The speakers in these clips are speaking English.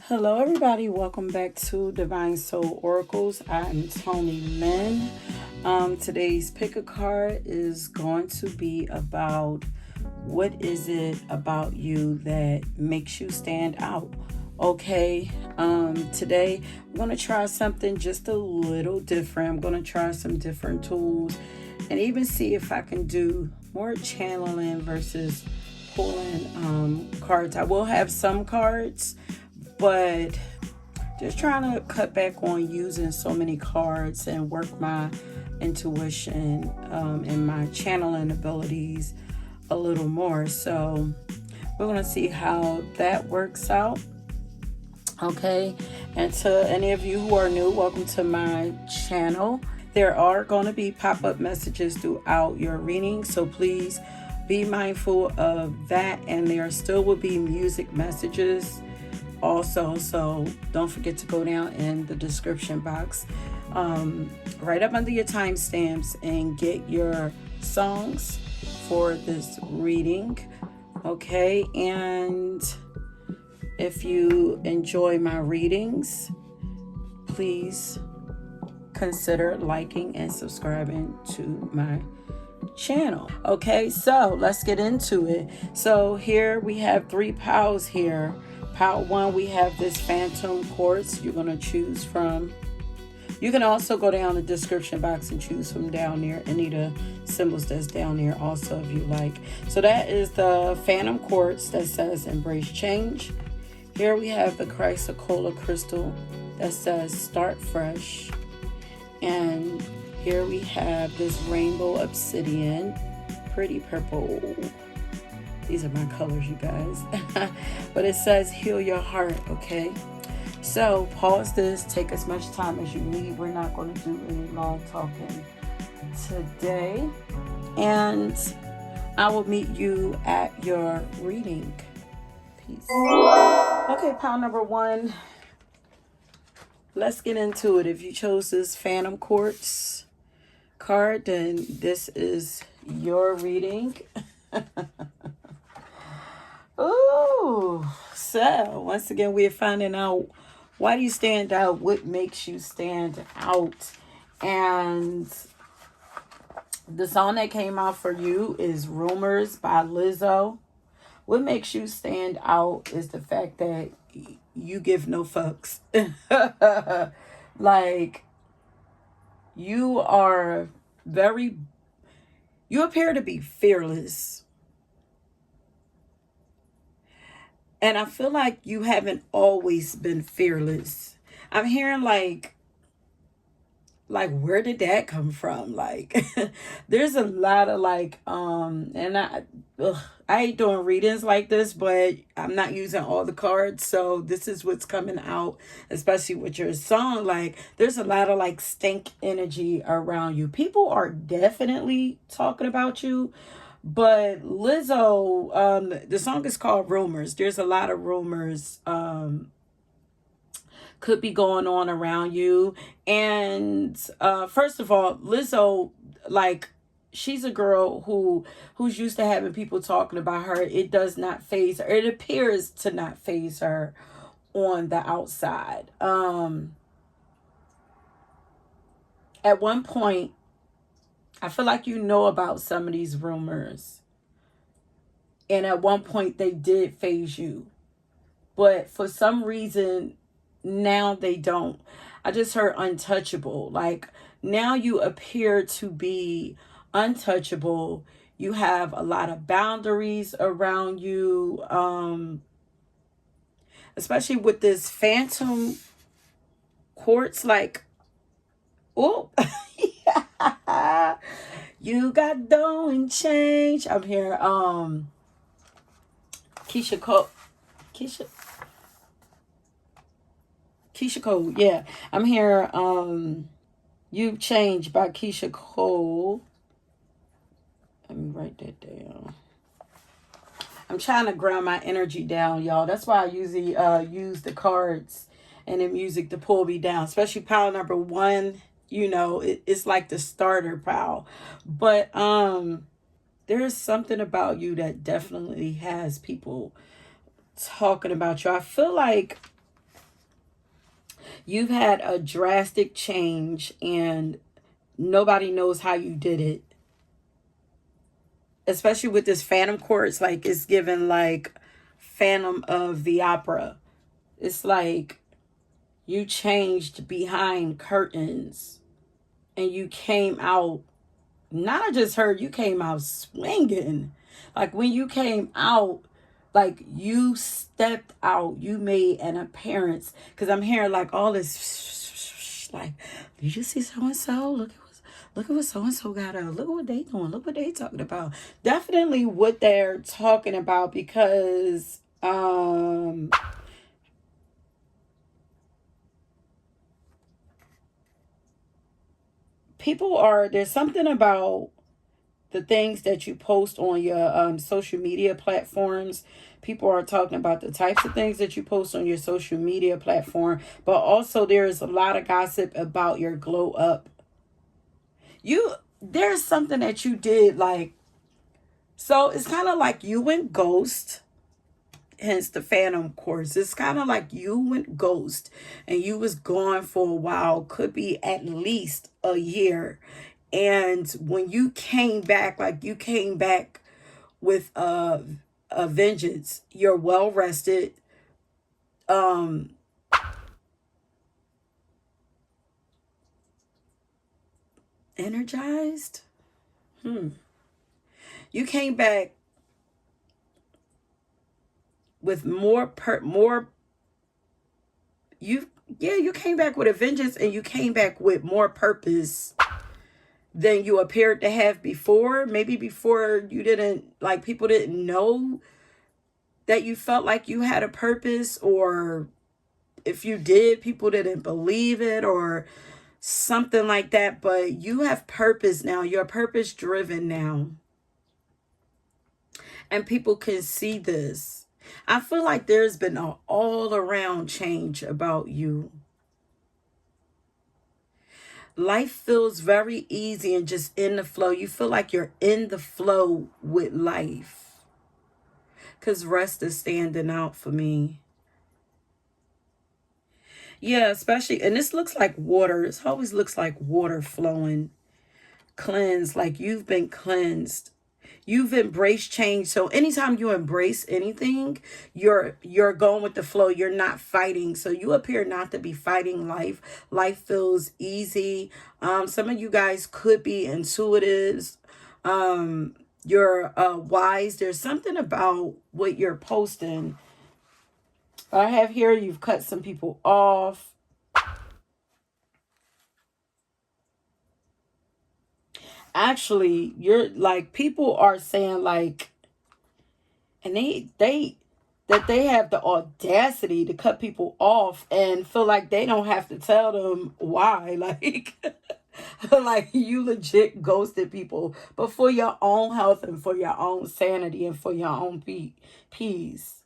Hello, everybody. Welcome back to Divine Soul Oracles. I'm Tony Lynn. Today's pick a card is going to be about what is it about you that makes you stand out. Okay, today I'm going to try something just a little different. I'm going to try some different tools and even see if I can do more channeling versus pulling cards. I will have some cards, but just trying to cut back on using so many cards and work my intuition and my channeling abilities a little more. So we're going to see how that works out. Okay, and to any of you who are new, welcome to my channel. There are going to be pop-up messages throughout your reading, so please be mindful of that. And there still will be music messages also, so don't forget to go down in the description box right up under your timestamps and get your songs for this reading. Okay, and if you enjoy my readings, please consider liking and subscribing to my channel. Okay, so let's get into it. So here we have three piles here. Pile one, we have this phantom quartz. You're going to choose from. You can also go down the description box and choose from down there. Any of the symbols that's down there also, if you like. So that is the phantom quartz that says embrace change. Here we have the chrysocolla crystal that says start fresh. And here we have this rainbow obsidian, pretty purple. These are my colors, you guys. But it says heal your heart, okay? So pause this, take as much time as you need. We're not going to do any long talking today. And I will meet you at your reading. Peace. Okay, pile number one. Let's get into it. If you chose this phantom quartz card, then this is your reading. Ooh, so once again, we're finding out why do you stand out, what makes you stand out. And the song that came out for you is Rumors by Lizzo. What makes you stand out is the fact that you give no fucks. Like, you appear to be fearless. And I feel like you haven't always been fearless. I'm hearing like where did that come from? Like, there's a lot of and I hate doing readings like this, but I'm not using all the cards, so this is what's coming out, especially with your song. Like, there's a lot of like stink energy around you. People are definitely talking about you. But Lizzo, the song is called Rumors. There's a lot of rumors could be going on around you. And first of all, Lizzo, like, she's a girl who's used to having people talking about her. It does not faze her. It appears to not faze her on the outside. At one point, I feel like you know about some of these rumors. And at one point they did faze you. But for some reason, now they don't. I just heard untouchable. Like, now you appear to be untouchable. You have a lot of boundaries around you. Especially with this phantom quartz, like, oh, yeah. You got dough and change. I'm here. Keisha Cole. Yeah, I'm here. You've Changed by Keisha Cole. Let me write that down. I'm trying to ground my energy down, y'all. That's why I usually use the cards and the music to pull me down, especially pile number one. You know, it's like the starter pile. But there is something about you that definitely has people talking about you. I feel like You've had a drastic change and nobody knows how you did it. Especially with this Phantom Quartz, like it's given like Phantom of the Opera. It's like you changed behind curtains and you came out. Not I just heard you came out swinging. Like when you came out, like you stepped out, you made an appearance. Because I'm hearing like all this, like, did you see so and so? Look at what so and so got out. Look at what they doing. Look what they talking about. Definitely what they're talking about because people are there's something about the things that you post on your social media platforms. People are talking about the types of things that you post on your social media platform, but also there's a lot of gossip about your glow up. There's something that you did like, so it's kind of like you went ghost, hence the Phantom Course. It's kind of like you went ghost and you was gone for a while, could be at least a year. And when you came back, like you came back with a vengeance. You're well rested. Um Energized. Hmm. You came back with more you yeah, you came back with a vengeance and you came back with more purpose than you appeared to have before. Maybe before you didn't like people didn't know that you felt like you had a purpose, or if you did, people didn't believe it or something like that. But you have purpose now. You're purpose driven now. And people can see this. I feel like there's been an all around change about you. Life feels very easy and just in the flow. You feel like you're in the flow with life. Because rest is standing out for me. Yeah, especially, and this looks like water. It always looks like water flowing. Cleansed, like you've been cleansed. You've embraced change. So anytime you embrace anything, you're going with the flow. You're not fighting. So you appear not to be fighting life. Life feels easy. Some of you guys could be intuitives. You're wise. There's something about what you're posting. I have here you've cut some people off. Actually, you're like people are saying like, and they that they have the audacity to cut people off and feel like they don't have to tell them why. Like like you legit ghosted people, but for your own health and for your own sanity and for your own peace.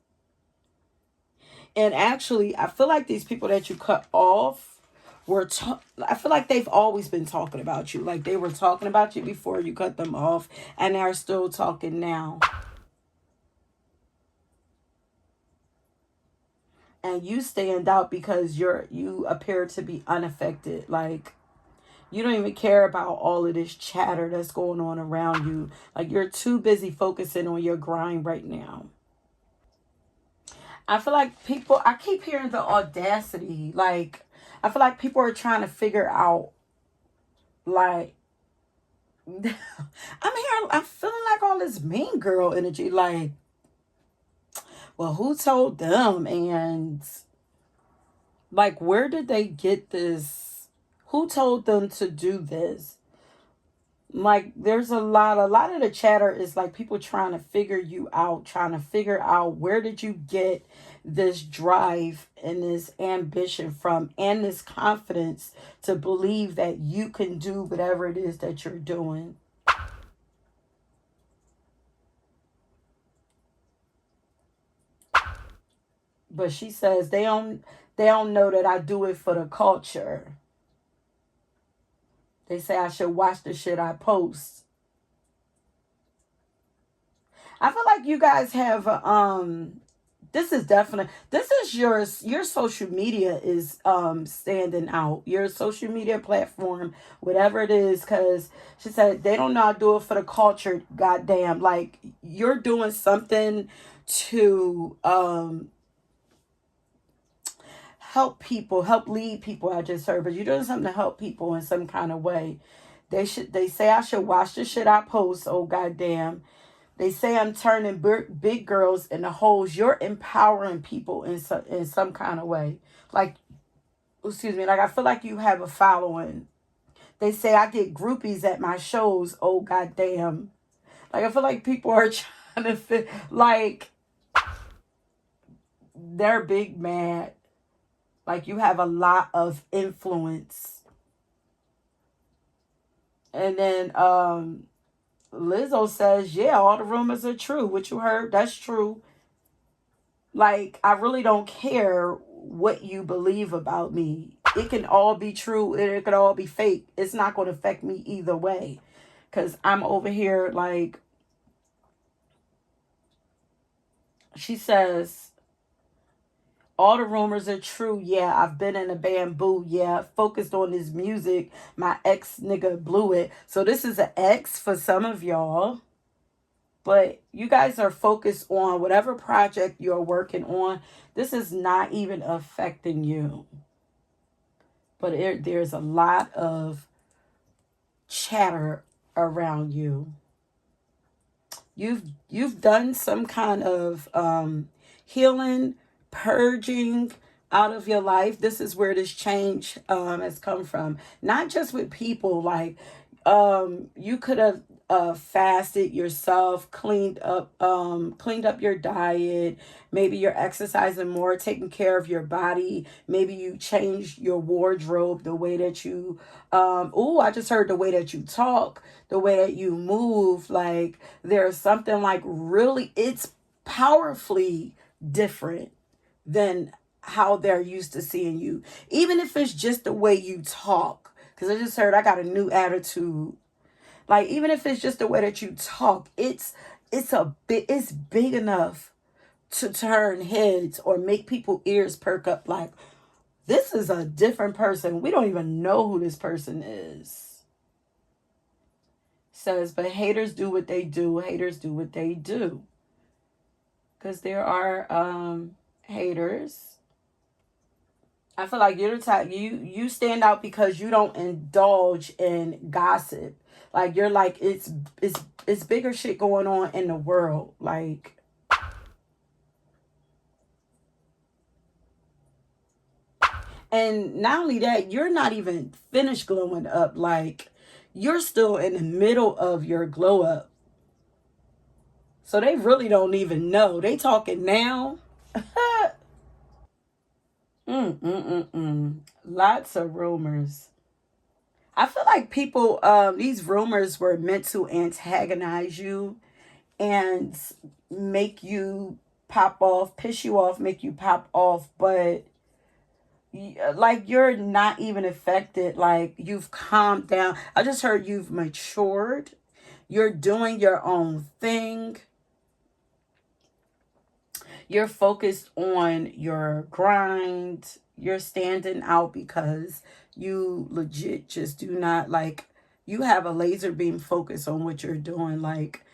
And actually, I feel like these people that you cut off I feel like they've always been talking about you. Like they were talking about you before you cut them off, and they're still talking now. And you stand out because you appear to be unaffected. Like you don't even care about all of this chatter that's going on around you. Like you're too busy focusing on your grind right now. I feel like I keep hearing the audacity. Like I feel like people are trying to figure out like I'm feeling like all this mean girl energy. Like, well, who told them? And like, where did they get this? Who told them to do this? Like, there's a lot of the chatter is like people trying to figure you out, trying to figure out where did you get this drive and this ambition from and this confidence to believe that you can do whatever it is that you're doing. But she says they don't know that I do it for the culture. They say I should watch the shit I post. I feel like you guys have this is definitely, this is your social media is standing out, your social media platform, whatever it is, because she said they don't know how to do it for the culture. Goddamn, like you're doing something to help people, help lead people. I just heard, but you're doing something to help people in some kind of way. They say I should watch the shit I post. Oh goddamn. They say I'm turning big girls into hoes. You're empowering people in some kind of way. Like, excuse me, like I feel like you have a following. They say I get groupies at my shows. Oh goddamn. Like I feel like people are trying to fit, like they're big mad. Like you have a lot of influence. And then Lizzo says, yeah, all the rumors are true. What you heard, that's true. Like, I really don't care what you believe about me. It can all be true. It could all be fake. It's not going to affect me either way. Because I'm over here, like, she says, all the rumors are true. Yeah, I've been in a bamboo. Yeah, focused on this music. My ex nigga blew it. So this is an ex for some of y'all. But you guys are focused on whatever project you're working on. This is not even affecting you. But there's a lot of chatter around you. You've done some kind of healing, purging out of your life. This is where this change has come from. Not just with people, like you could have fasted yourself, cleaned up your diet. Maybe you're exercising more, taking care of your body. Maybe you changed your wardrobe, the way that you I just heard the way that you talk, the way that you move. Like there's something like really, it's powerfully different than how they're used to seeing you. Even if it's just the way you talk. Because I just heard I got a new attitude. Like even if it's just the way that you talk, it's big enough to turn heads or make people ears perk up. Like this is a different person. We don't even know who this person is. Says, but haters do what they do. Haters do what they do. Because there are haters. I feel like you're the type, you stand out because you don't indulge in gossip. Like you're like it's bigger shit going on in the world. Like and not only that, you're not even finished glowing up. Like you're still in the middle of your glow up. So they really don't even know. They talking now. Lots of rumors. I feel like people, these rumors were meant to antagonize you and make you pop off, piss you off, make you pop off, but like you're not even affected. Like you've calmed down. I just heard you've matured. You're doing your own thing. You're focused on your grind. You're standing out because you legit just do not like, you have a laser beam focus on what you're doing. Like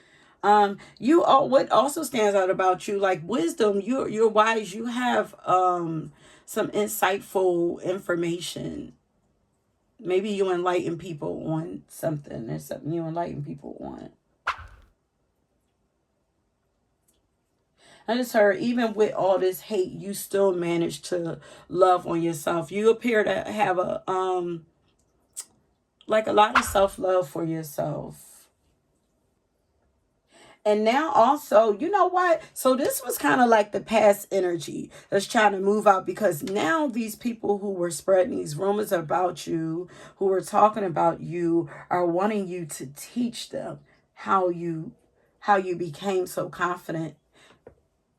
you what also stands out about you, like wisdom, you're wise, you have some insightful information. Maybe you enlighten people on something. There's something you enlighten people on. I just heard, even with all this hate, you still manage to love on yourself. You appear to have a like a lot of self-love for yourself. And now also, you know what? So this was kind of like the past energy that's trying to move out, because now these people who were spreading these rumors about you, who were talking about you, are wanting you to teach them how you became so confident.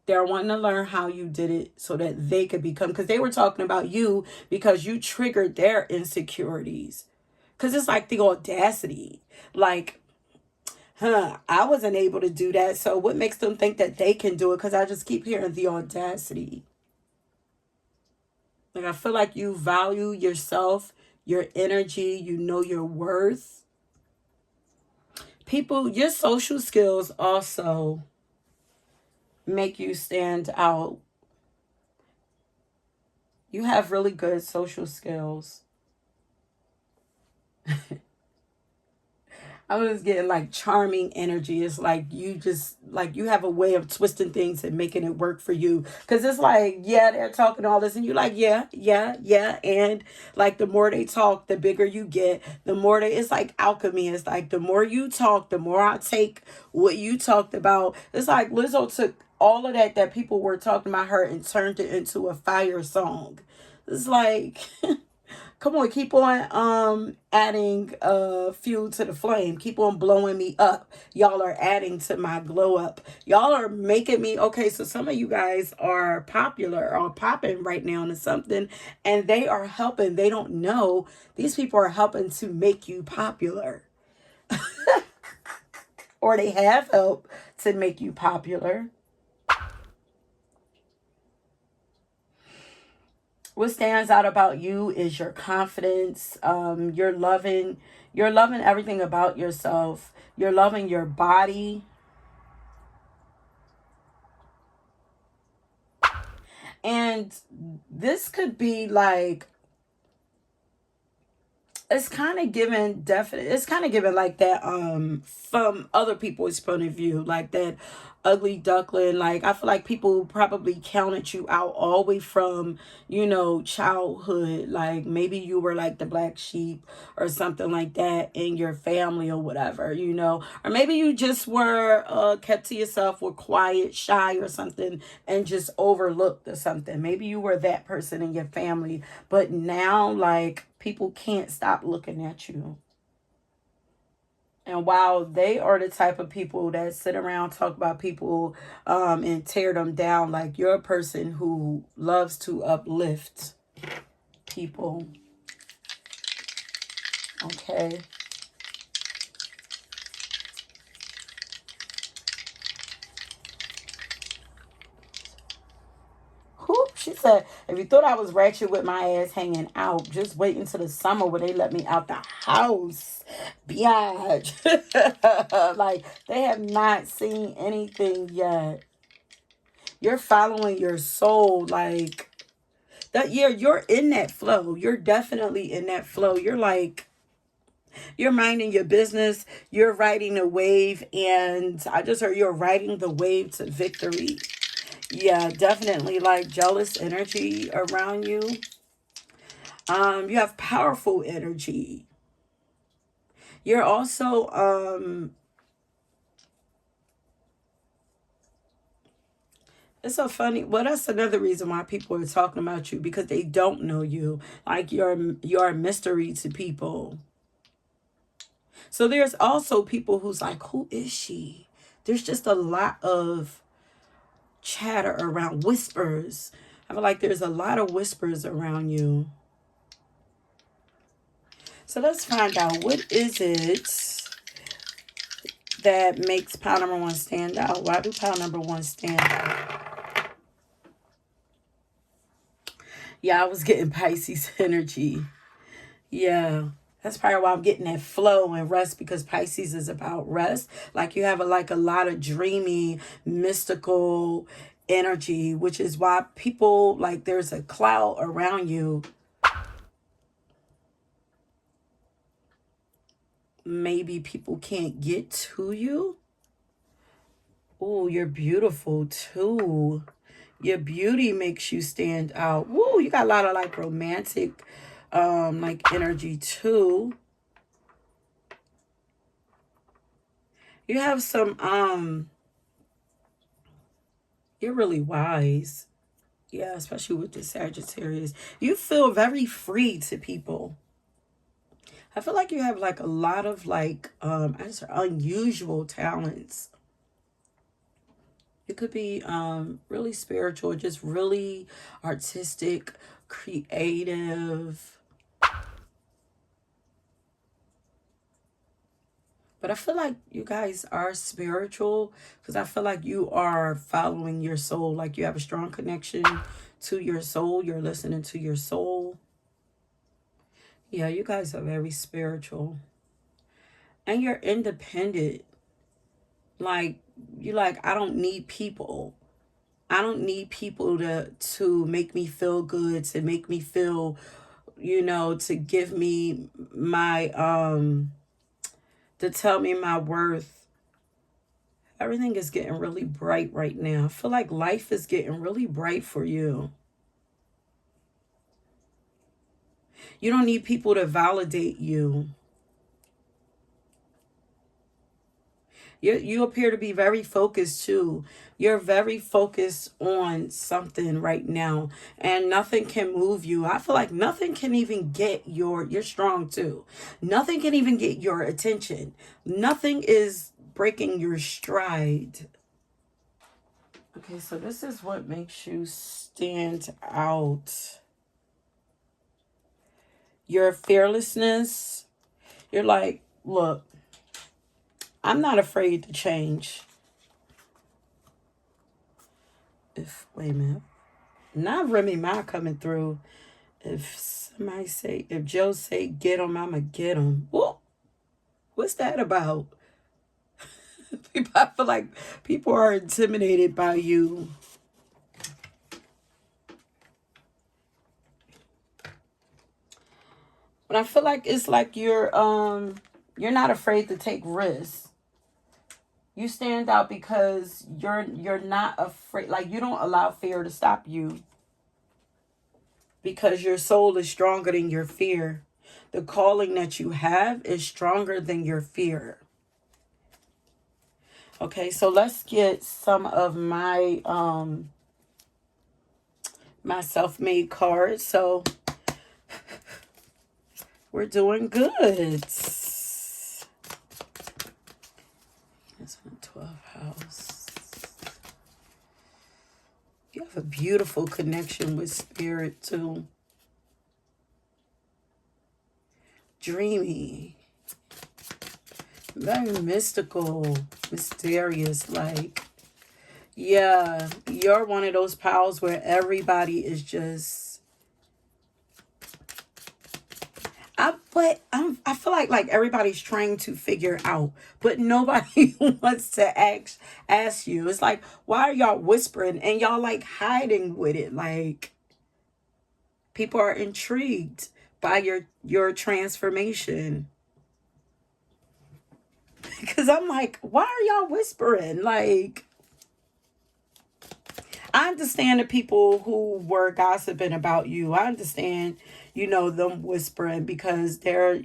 They're wanting to learn how you did it so that they could become, because they were talking about you because you triggered their insecurities. Because it's like the audacity. Like, I wasn't able to do that. So what makes them think that they can do it? Because I just keep hearing the audacity. Like, I feel like you value yourself, your energy, you know your worth. People, your social skills also make you stand out. You have really good social skills. I was getting like charming energy. It's like you just like you have a way of twisting things and making it work for you. Cause it's like, yeah, they're talking all this, and you're like, yeah, yeah, yeah. And like the more they talk, the bigger you get. The more they it's like alchemy. It's like the more you talk, the more I take what you talked about. It's like Lizzo took all of that people were talking about her and turned it into a fire song. It's like come on, keep on adding fuel to the flame. Keep on blowing me up. Y'all are adding to my glow up. Y'all are making me okay. So some of you guys are popular or popping right now into something, and they are helping. They don't know these people are helping to make you popular, or they have helped to make you popular. What stands out about you is your confidence. You're loving everything about yourself. You're loving your body. And this could be like it's kind of given like that from other people's point of view, like that ugly duckling. Like I feel like people probably counted you out all the way from childhood. Like maybe you were like the black sheep or something like that in your family or whatever, or maybe you just were kept to yourself, were quiet, shy or something, and just overlooked or something. Maybe you were that person in your family, but now like people can't stop looking at you. And while they are the type of people that sit around talk about people and tear them down, like you're a person who loves to uplift people. Okay. Whoop, she said, if you thought I was ratchet with my ass hanging out, just wait until the summer when they let me out the house. Biatch. Like, they have not seen anything yet. You're following your soul. Like, that, yeah, you're in that flow. You're definitely in that flow. You're like, you're minding your business. You're riding a wave. And I just heard you're riding the wave to victory. Yeah, definitely like jealous energy around you. You have powerful energy. You're also it's so funny. Well, that's another reason why people are talking about you, because they don't know you. Like you're a mystery to people. So there's also people who's like, who is she? There's just a lot of chatter around, whispers. I feel like there's a lot of whispers around you. So let's find out, what is it that makes pile number one stand out? Why do pile number one stand out? Yeah, I was getting Pisces energy. Yeah. That's probably why I'm getting that flow and rest, because Pisces is about rest. Like you have a lot of dreamy, mystical energy, which is why people like there's a cloud around you. Maybe people can't get to you. Oh, you're beautiful too. Your beauty makes you stand out. Woo, you got a lot of like romantic like energy too. You have some you're really wise. Yeah, especially with the Sagittarius. You feel very free to people. I feel like you have like a lot of like I just unusual talents. It could be really spiritual, just really artistic, creative. But I feel like you guys are spiritual because I feel like you are following your soul. Like you have a strong connection to your soul. You're listening to your soul. Yeah, you guys are very spiritual. And you're independent. Like, you're like, I don't need people. I don't need people to make me feel good, to make me feel, to give me my to tell me my worth. Everything is getting really bright right now. I feel like life is getting really bright for you. You don't need people to validate you. You appear to be very focused too. You're very focused on something right now, and nothing can move you. I feel like nothing can even get you're strong too. Nothing can even get your attention. Nothing is breaking your stride. Okay, so this is what makes you stand out. Your fearlessness. You're like, look, I'm not afraid to change. Wait a minute. Not Remy Ma coming through. If Joe say get him, I'ma get him. What's that about? I feel like people are intimidated by you. But I feel like it's like you're not afraid to take risks. You stand out because you're not afraid. Like you don't allow fear to stop you because your soul is stronger than your fear. The calling that you have is stronger than your fear. Okay, so let's get some of my self-made cards. So we're doing good. This one, 12th house. You have a beautiful connection with spirit too. Dreamy. Very mystical, mysterious, like, yeah, you're one of those pals where everybody is just, I feel like everybody's trying to figure out, but nobody wants to ask you. It's like, why are y'all whispering and y'all like hiding with it? Like, people are intrigued by your transformation. Because I'm like, why are y'all whispering? Like, I understand the people who were gossiping about you. I understand, them whispering because they're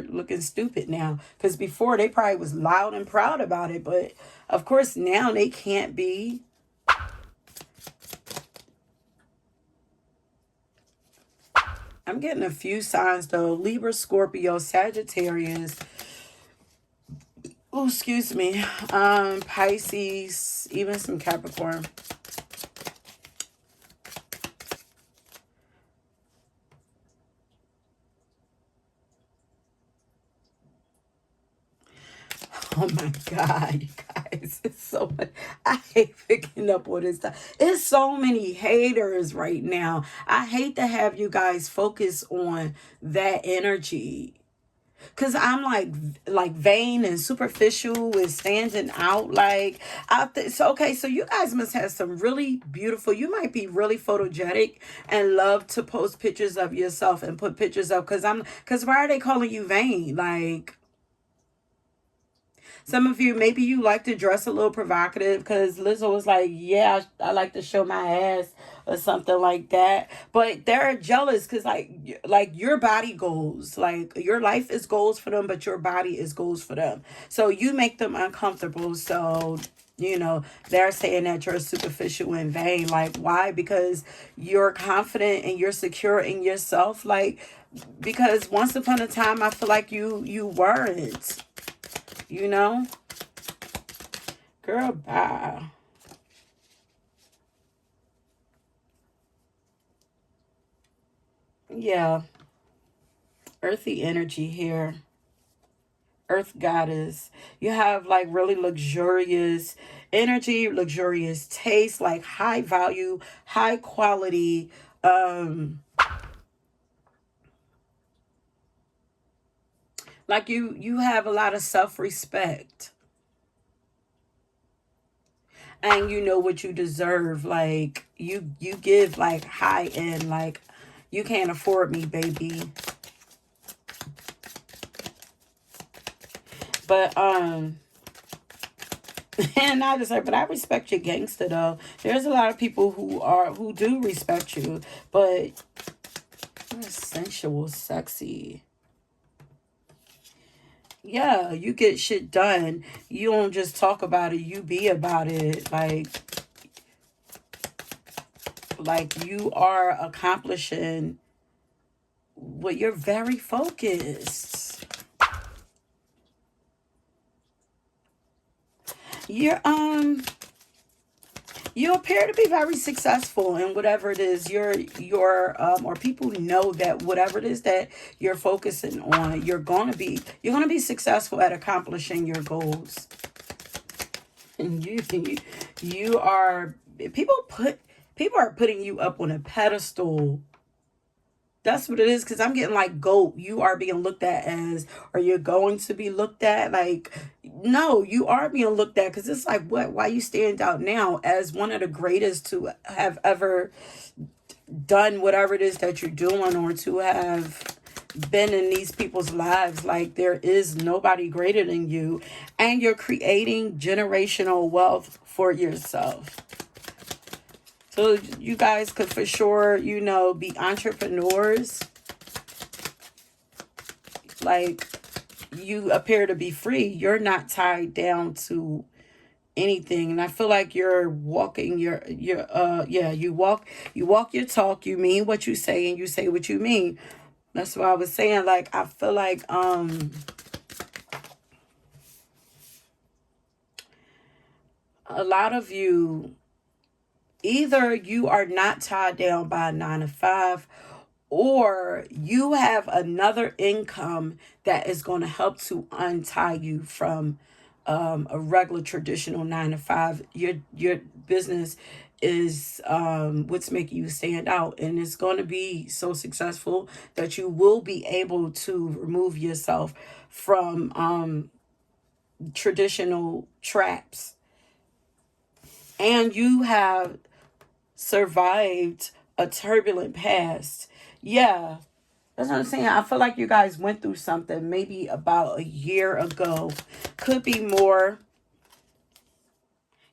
looking stupid now. Because before they probably was loud and proud about it. But of course now they can't be. I'm getting a few signs though. Libra, Scorpio, Sagittarius. Oh, excuse me. Pisces, even some Capricorn. Oh my God, you guys. It's so much. I hate picking up all this stuff. It's so many haters right now. I hate to have you guys focus on that energy. Cause I'm like vain and superficial with standing out like so okay, so you guys must have some really beautiful, you might be really photogenic and love to post pictures of yourself and put pictures up cause why are they calling you vain? Like, some of you, maybe you like to dress a little provocative because Lizzo was like, yeah, I like to show my ass or something like that. But they're jealous because like your body goals, like your life is goals for them, but your body is goals for them. So you make them uncomfortable. So, they're saying that you're superficial and vain. Like, why? Because you're confident and you're secure in yourself. Like, because once upon a time, I feel like you weren't. You know? Girl, bye. Yeah. Earthy energy here. Earth goddess. You have like really luxurious energy, luxurious taste, like high value, high quality. Like you have a lot of self-respect, and you know what you deserve. Like you give like high end, like you can't afford me, baby. But and I just but I respect your gangster though. There's a lot of people who do respect you, but you're sensual, sexy. Yeah, you get shit done. You don't just talk about it, you be about it. Like you are accomplishing what you're very focused. You're you appear to be very successful in whatever it is or people know that whatever it is that you're focusing on, you're gonna be successful at accomplishing your goals. And you are people are putting you up on a pedestal. That's what it is, because I'm getting like GOAT. You are being looked at as, or you're going to be looked at like, no, you are being looked at, because it's like, what? Why you stand out now as one of the greatest to have ever done whatever it is that you're doing, or to have been in these people's lives? Like, there is nobody greater than you, and you're creating generational wealth for yourself. So you guys could for sure, be entrepreneurs. Like, you appear to be free. You're not tied down to anything. And I feel like you're walking you walk your talk, you mean what you say, and you say what you mean. That's what I was saying. Like, I feel like a lot of you, either you are not tied down by a 9 to 5, or you have another income that is going to help to untie you from a regular traditional 9 to 5. Your business is what's making you stand out, and it's going to be so successful that you will be able to remove yourself from traditional traps. And you have survived a turbulent past. Yeah, that's what I'm saying. I feel like you guys went through something maybe about a year ago. Could be more.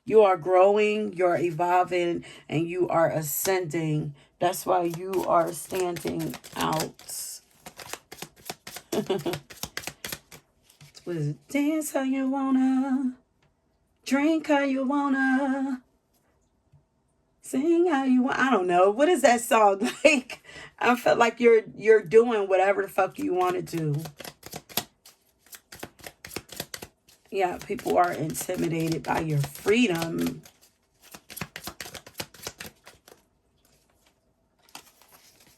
You are growing, you're evolving, and you are ascending. That's why you are standing out. Was it dance how you wanna? Drink how you wanna? Sing how you want. I don't know. What is that song like? I felt like you're doing whatever the fuck you want to do. Yeah, people are intimidated by your freedom.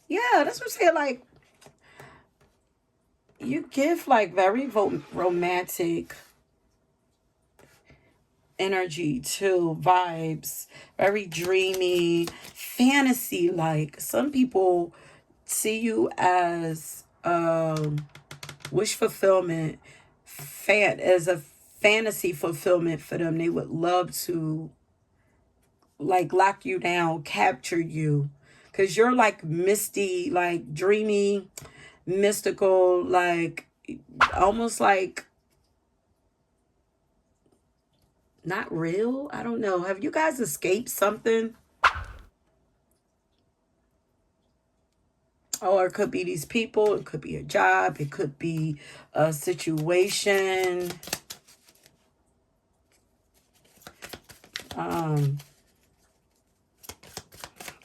Yeah, that's what I'm saying. Like, you give like very romantic energy to vibes, very dreamy, fantasy. Like, some people see you as wish fulfillment, as a fantasy fulfillment for them. They would love to like lock you down, capture you, because you're like misty, like dreamy, mystical, like almost like not real. I don't know. Have you guys escaped something? Or it could be these people, it could be a job, it could be a situation.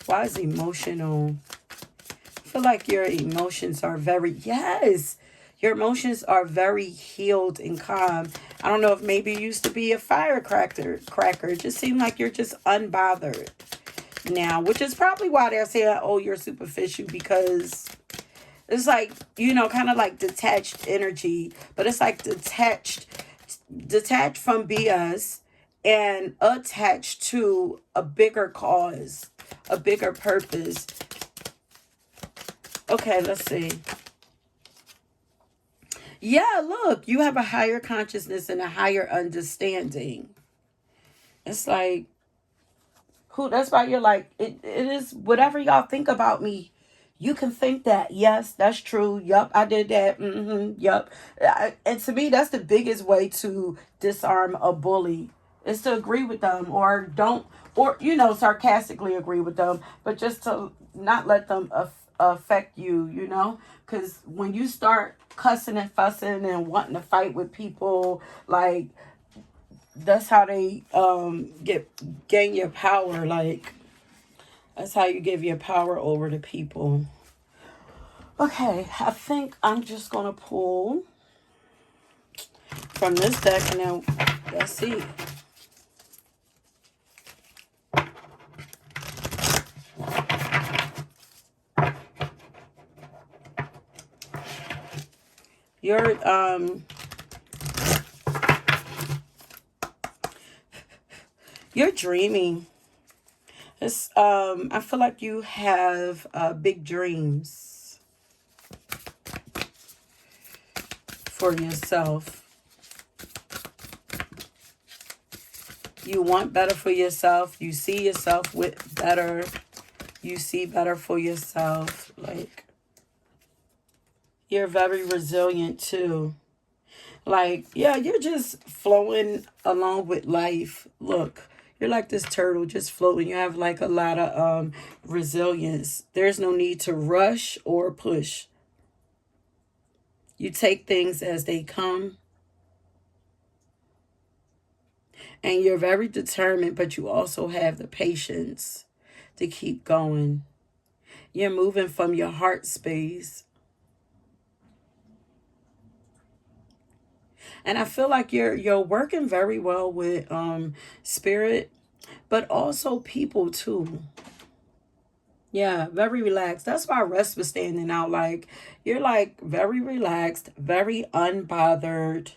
Why is emotional? I feel like your emotions are yes, your emotions are very healed and calm. I don't know if maybe you used to be a firecracker. It just seemed like you're just unbothered now, which is probably why they're saying, oh, you're superficial, because It's like, you know, kind of like detached energy, but it's like detached from BS and attached to a bigger cause, a bigger purpose. Okay, let's see. Yeah, look, you have a higher consciousness and a higher understanding. It's like, who, that's why you're like, it is whatever y'all think about me. You can think that. Yes, that's true. Yup, I did that. Yup. And to me, that's the biggest way to disarm a bully is to agree with them or don't, or, you know, sarcastically agree with them, but just to not let them affect you, you know? Because when you start cussing and fussing and wanting to fight with people, like, that's how they gain your power. Like, that's how you give your power over to people. Okay, I think I'm just gonna pull from this deck and then let's see. You're you're dreaming. It's I feel like you have big dreams for yourself. You want better for yourself. You see yourself with better. You see better for yourself. Like, you're very resilient too. Like, yeah, you're just flowing along with life. Look, you're like this turtle just floating. You have like a lot of resilience. There's no need to rush or push. You take things as they come, and you're very determined, but you also have the patience to keep going. You're moving from your heart space. And I feel like you're working very well with spirit, but also people too. Yeah, very relaxed. That's why rest was standing out. Like, you're like very relaxed, very unbothered,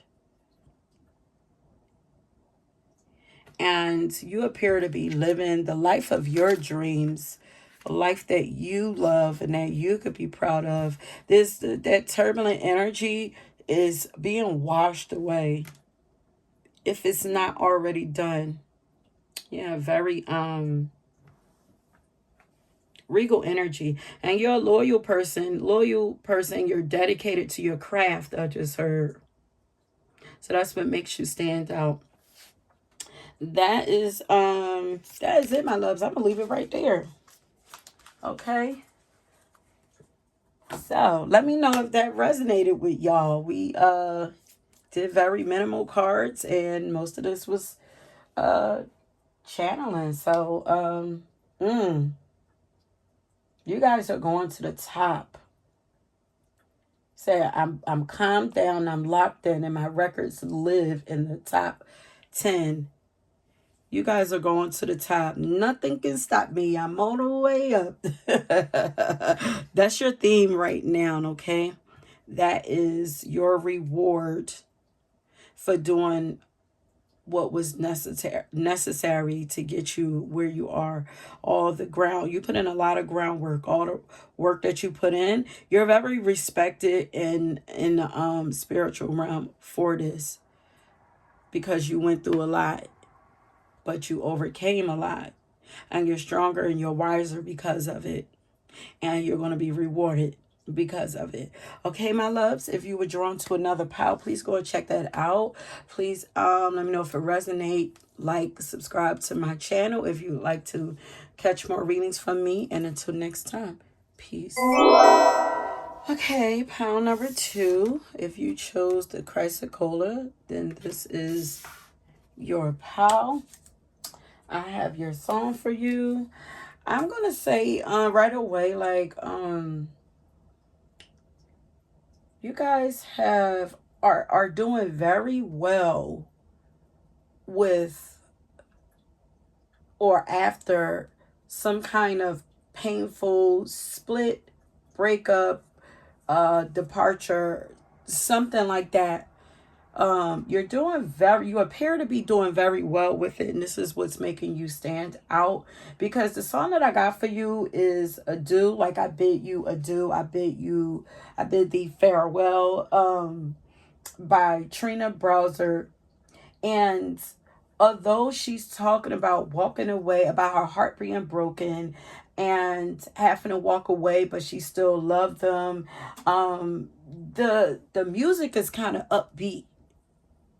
and you appear to be living the life of your dreams, a life that you love and that you could be proud of. That turbulent energy is being washed away if it's not already done. Yeah, very regal energy. And you're a loyal person, you're dedicated to your craft, I just heard. So that's what makes you stand out. That is it, my loves. I'm gonna leave it right there. Okay. So let me know if that resonated with y'all. We did very minimal cards and most of this was uh channeling. So you guys are going to the top. Say I'm calmed down, I'm locked in, and my records live in the top 10. You guys are going to the top. Nothing can stop me. I'm on the way up. That's your theme right now, okay? That is your reward for doing what was necessary to get you where you are. All the ground you put in, a lot of groundwork, all the work that you put in. You're very respected in the spiritual realm for this, because you went through a lot, but you overcame a lot, and you're stronger and you're wiser because of it, and you're going to be rewarded because of it. Okay, my loves, if you were drawn to another pal, please go and check that out. Please let me know if it resonate. Like, subscribe to my channel if you would like to catch more readings from me. And until next time, peace. Okay, pal number 2. If you chose the chrysocolla, then this is your pal. I have your song for you. I'm gonna say right away, like you guys are doing very well with or after some kind of painful split, breakup, departure, something like that. You appear to be doing very well with it, and this is what's making you stand out, because the song that I got for you is Adieu. Like, I bid you adieu, I bid thee farewell, by Trina Browser. And although she's talking about walking away, about her heart being broken and having to walk away, but she still loved them, the music is kind of upbeat.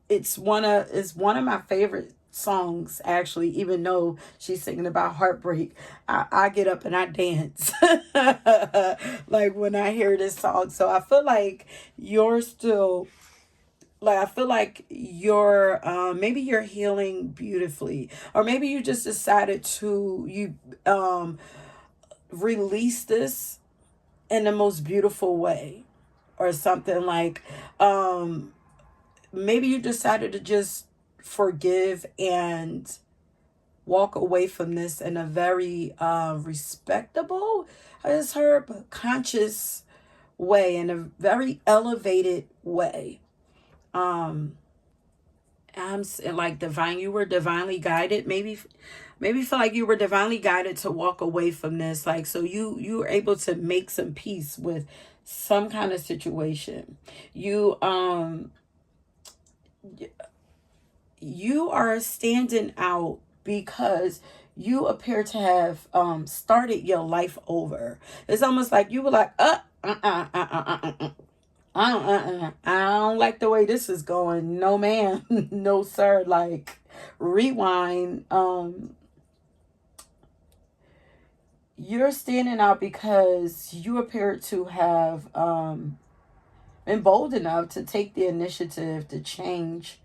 It's one of my favorite songs, actually. Even though she's singing about heartbreak, I get up and I dance like when I hear this song. So I feel like you're still, like, I feel like you're, maybe you're healing beautifully, or maybe you just decided to you release this in the most beautiful way, or something. Like, maybe you decided to just forgive and walk away from this in a very respectable, as her, but conscious way, in a very elevated way. um like divine, you were divinely guided. Maybe feel like you were divinely guided to walk away from this. Like, so you were able to make some peace with some kind of situation. You are standing out because you appear to have started your life over. It's almost like you were like, I don't like the way this is going. No, ma'am. No, sir. Like, rewind. You're standing out because you appear to have been bold enough to take the initiative to change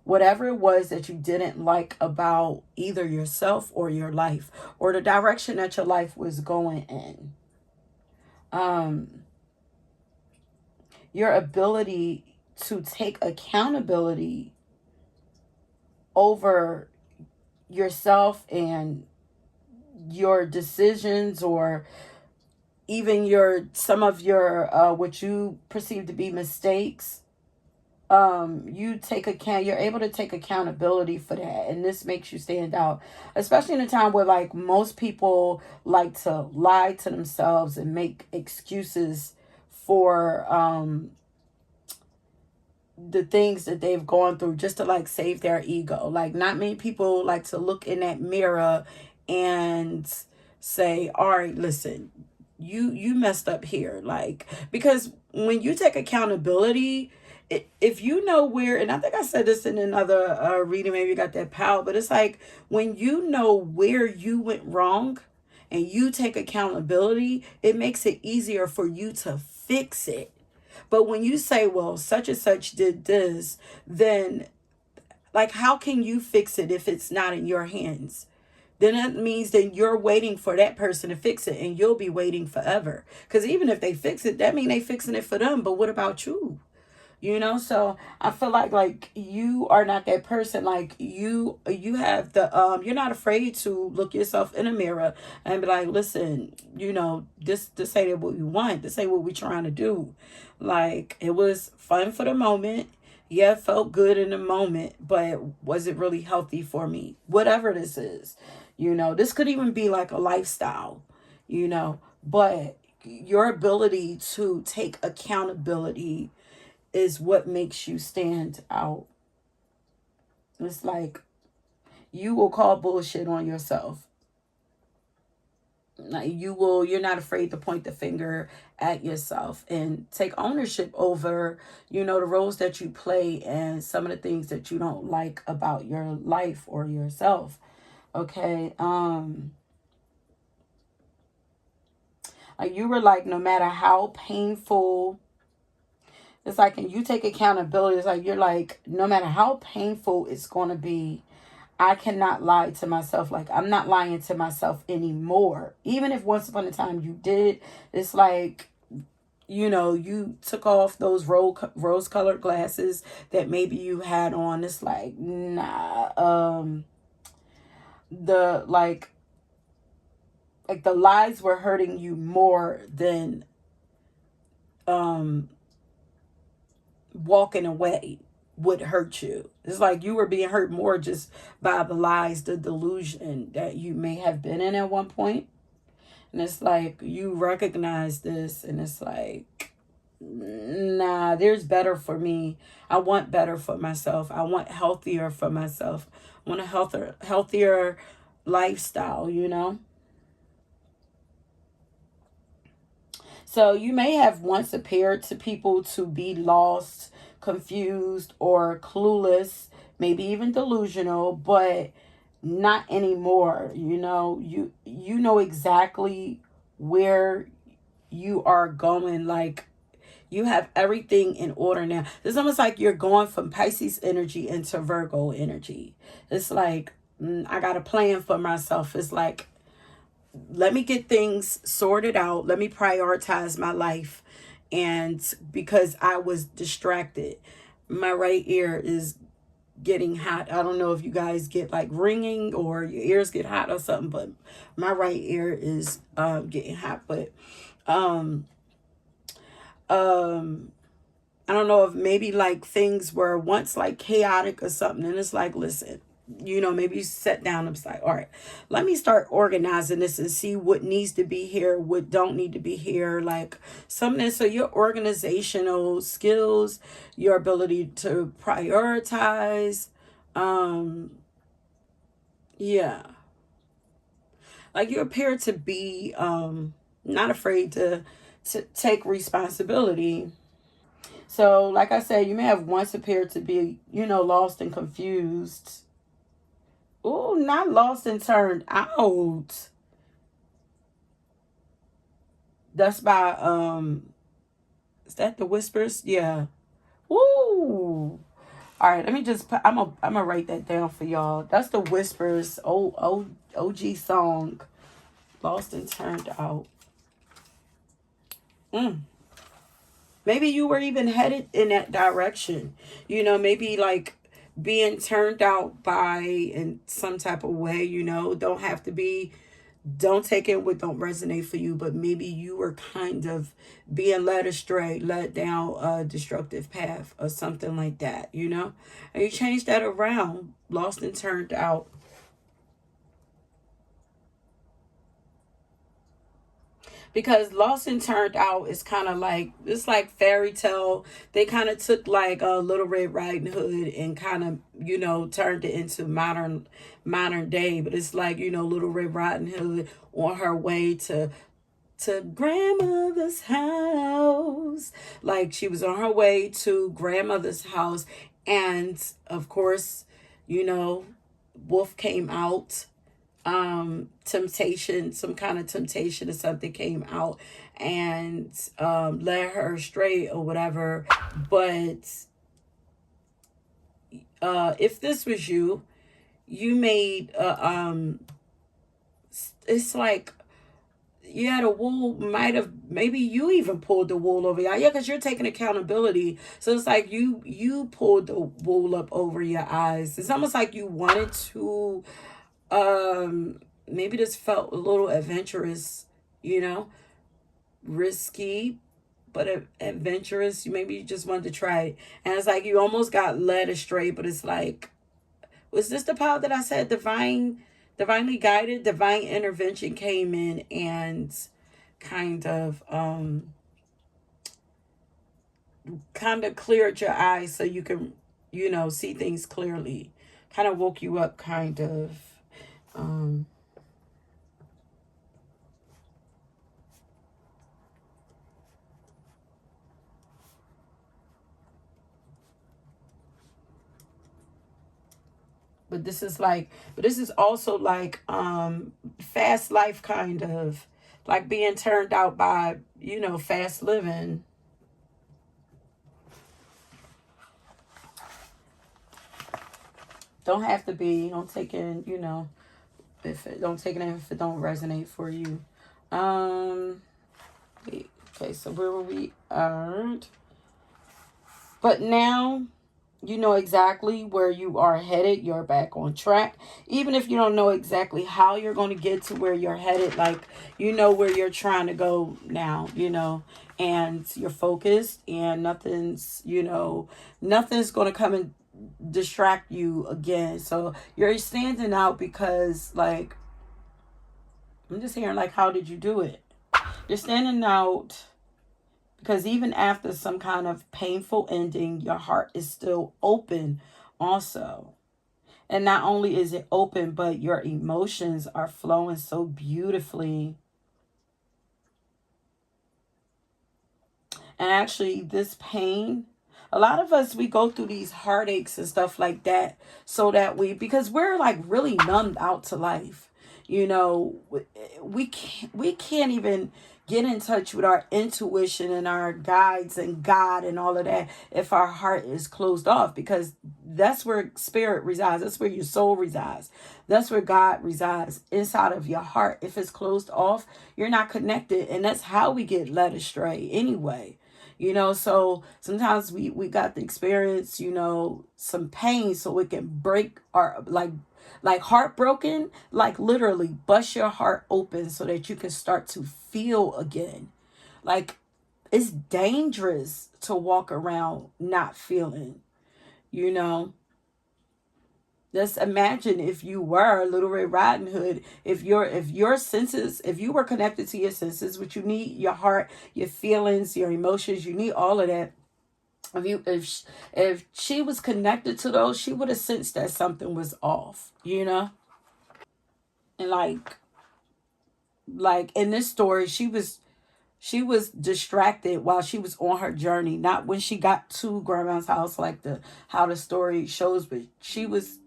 whatever it was that you didn't like about either yourself or your life, or the direction that your life was going in. Um, your ability to take accountability over yourself and your decisions, or even your some of your what you perceive to be mistakes. You're able to take accountability for that, and this makes you stand out, especially in a time where, like, most people like to lie to themselves and make excuses for the things that they've gone through, just to, like, save their ego. Like, not many people like to look in that mirror and say, all right, listen, you messed up here. Like, because when you take accountability, if you know where, and I think I said this in another reading, maybe you got that power, but it's like, when you know where you went wrong and you take accountability, it makes it easier for you to fix it. But when you say, well, such and such did this, then, like, how can you fix it if it's not in your hands? Then that means that you're waiting for that person to fix it, and you'll be waiting forever. Because even if they fix it, that means they fixing it for them. But what about you? So I feel like you are not that person. Like, you have the you're not afraid to look yourself in a mirror and be like, listen, this ain't what we want, this ain't what we trying to do. Like, it was fun for the moment, yeah, it felt good in the moment, but was it really healthy for me? Whatever this is, this could even be like a lifestyle, but your ability to take accountability is what makes you stand out. It's like, you will call bullshit on yourself. Like, you're not afraid to point the finger at yourself and take ownership over, the roles that you play and some of the things that you don't like about your life or yourself. Okay. Like, you were like, no matter how painful, it's like, and you take accountability. It's like, you're like, no matter how painful it's going to be, I cannot lie to myself. Like, I'm not lying to myself anymore. Even if once upon a time you did, it's like, you took off those rose colored glasses that maybe you had on. It's like, nah, the like the lies were hurting you more than um walking away would hurt you. It's like you were being hurt more just by the lies, the delusion that you may have been in at one point. And it's like you recognize this, and it's like, nah, there's better for me. I want better for myself. I want healthier for myself. I want a healthier lifestyle, you know? So you may have once appeared to people to be lost, confused, or clueless, maybe even delusional, but not anymore. You know exactly where you are going. Like, you have everything in order now. It's almost like you're going from Pisces energy into Virgo energy. It's like, I got a plan for myself. It's like, let me get things sorted out. Let me prioritize my life. And because I was distracted, my right ear is getting hot. I don't know if you guys get like ringing or your ears get hot or something, but my right ear is getting hot. But um um I don't know if maybe like things were once like chaotic or something, and it's like, listen, maybe you sat down and was like, all right, let me start organizing this and see what needs to be here, what don't need to be here, like something. So your organizational skills, your ability to prioritize, um, yeah, like you appear to be not afraid to take responsibility. So, like I said, you may have once appeared to be, lost and confused. Oh, not lost and turned out. That's by is that the Whispers? Yeah. Woo. All right, let me just put, I'm gonna write that down for y'all. That's the Whispers OG song. Lost and turned out. Mm. Maybe you were even headed in that direction. Maybe like being turned out by in some type of way, don't have to be, don't take it what don't resonate for you, but maybe you were kind of being led astray, led down a destructive path or something like that. And you change that around, lost and turned out. Because Lost and Turned Out is kind of like, it's like fairy tale. They kind of took like a Little Red Riding Hood and kind of turned it into modern day. But it's like, Little Red Riding Hood on her way to grandmother's house. Like, she was on her way to grandmother's house, and of course, you know wolf came out. Temptation, some kind of temptation or something came out, and led her astray or whatever. But if this was you, you made it's like, yeah, the wool might have, maybe you even pulled the wool over your eye. Yeah, because you're taking accountability. So it's like you pulled the wool up over your eyes. It's almost like you wanted to, maybe this felt a little adventurous, you know, risky, but adventurous. Maybe you just wanted to try it. And it's like you almost got led astray, but it's like, was this the power that I said divinely guided? Divine intervention came in and kind of cleared your eyes so you can, see things clearly. Kind of woke you up, kind of. Um but this is also like fast life, kind of like being turned out by, fast living. Don't have to be, don't take in, if it don't take it in if it don't resonate for you. um okay, so where were we at? But now You know exactly where you are headed. You're back on track. Even if you don't know exactly how you're going to get to where you're headed, like, you know where you're trying to go now, and you're focused, and nothing's going to come and distract you again. So you're standing out because, like, I'm just hearing, like, how did you do it? You're standing out because even after some kind of painful ending, your heart is still open, also. And not only is it open, but your emotions are flowing so beautifully. And actually, this pain, a lot of us, we go through these heartaches and stuff like that so that because we're like really numbed out to life. You know, we can't even get in touch with our intuition and our guides and God and all of that if our heart is closed off, because that's where spirit resides. That's where your soul resides. That's where God resides, inside of your heart. If it's closed off, you're not connected, and that's how we get led astray anyway. So sometimes we got to experience, some pain so we can break our, like heartbroken, like literally bust your heart open so that you can start to feel again. Like, it's dangerous to walk around not feeling, you know. Just imagine if you were Little Red Riding Hood, if your senses, if you were connected to your senses, which you need, your heart, your feelings, your emotions, you need all of that. If she was connected to those, she would have sensed that something was off. And like in this story, she was distracted while she was on her journey, not when she got to grandma's house, like the how the story shows, but she was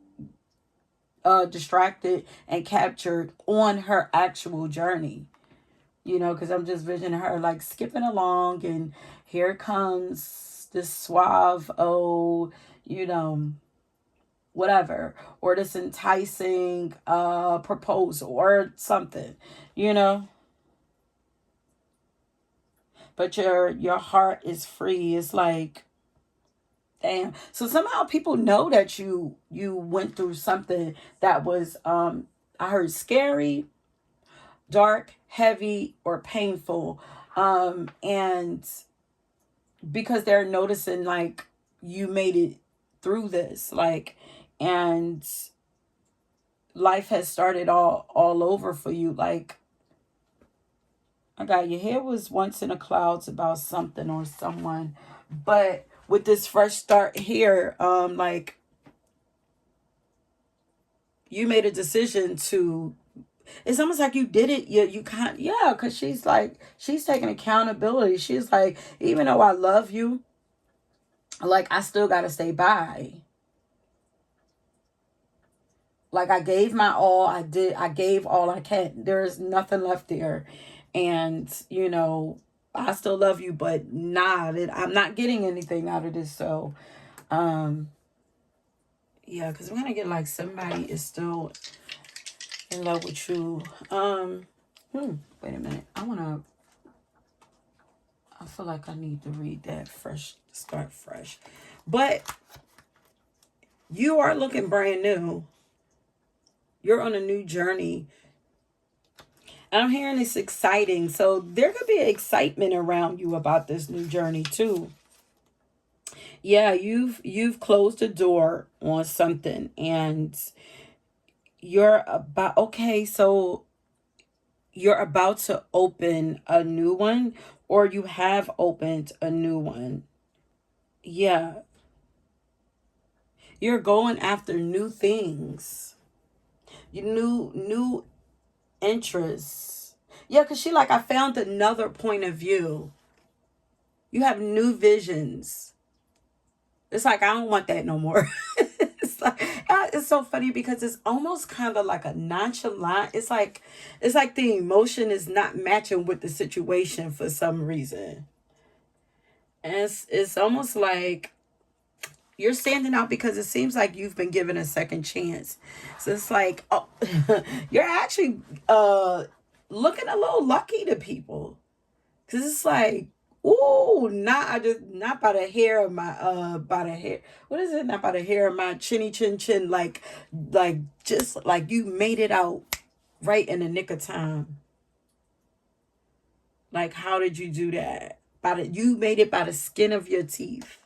distracted and captured on her actual journey. Because I'm just visioning her like skipping along, and here comes this suave, you know, whatever, or this enticing proposal or something, you know. But your heart is free. It's like, damn. So somehow people know that you went through something that was, I heard, scary, dark, heavy, or painful. And because they're noticing, like, you made it through this, like, and life has started all over for you. Like, I got, your hair was once in the clouds about something or someone, but with this fresh start here, like, you made a decision to, it's almost like you did it. You can't, yeah, because she's taking accountability. She's like, even though I love you, like, I still gotta stay by. Like, I gave my all. I gave all I can. There's nothing left there. And, I still love you, but nah, I'm not getting anything out of this. So, um, yeah, because we're gonna get like somebody is still in love with you. Wait a minute. I feel like I need to read that fresh, start fresh. But you are looking brand new. You're on a new journey. And I'm hearing it's exciting. So there could be excitement around you about this new journey too. Yeah, you've closed the door on something, and you're about, okay, so you're about to open a new one, or you have opened a new one. Yeah, you're going after new things. You new interests. Yeah, because she like, I found another point of view. You have new visions. It's like, I don't want that no more. It's so funny because it's almost kind of like a nonchalant. It's like the emotion is not matching with the situation for some reason. And it's almost like you're standing out because it seems like you've been given a second chance. So it's like, oh, you're actually looking a little lucky to people. Cause it's like, Ooh, not by the hair of my by the hair. What is it? Not by the hair of my chinny chin chin. Like just like you made it out right in the nick of time. Like how did you do that? You made it by the skin of your teeth.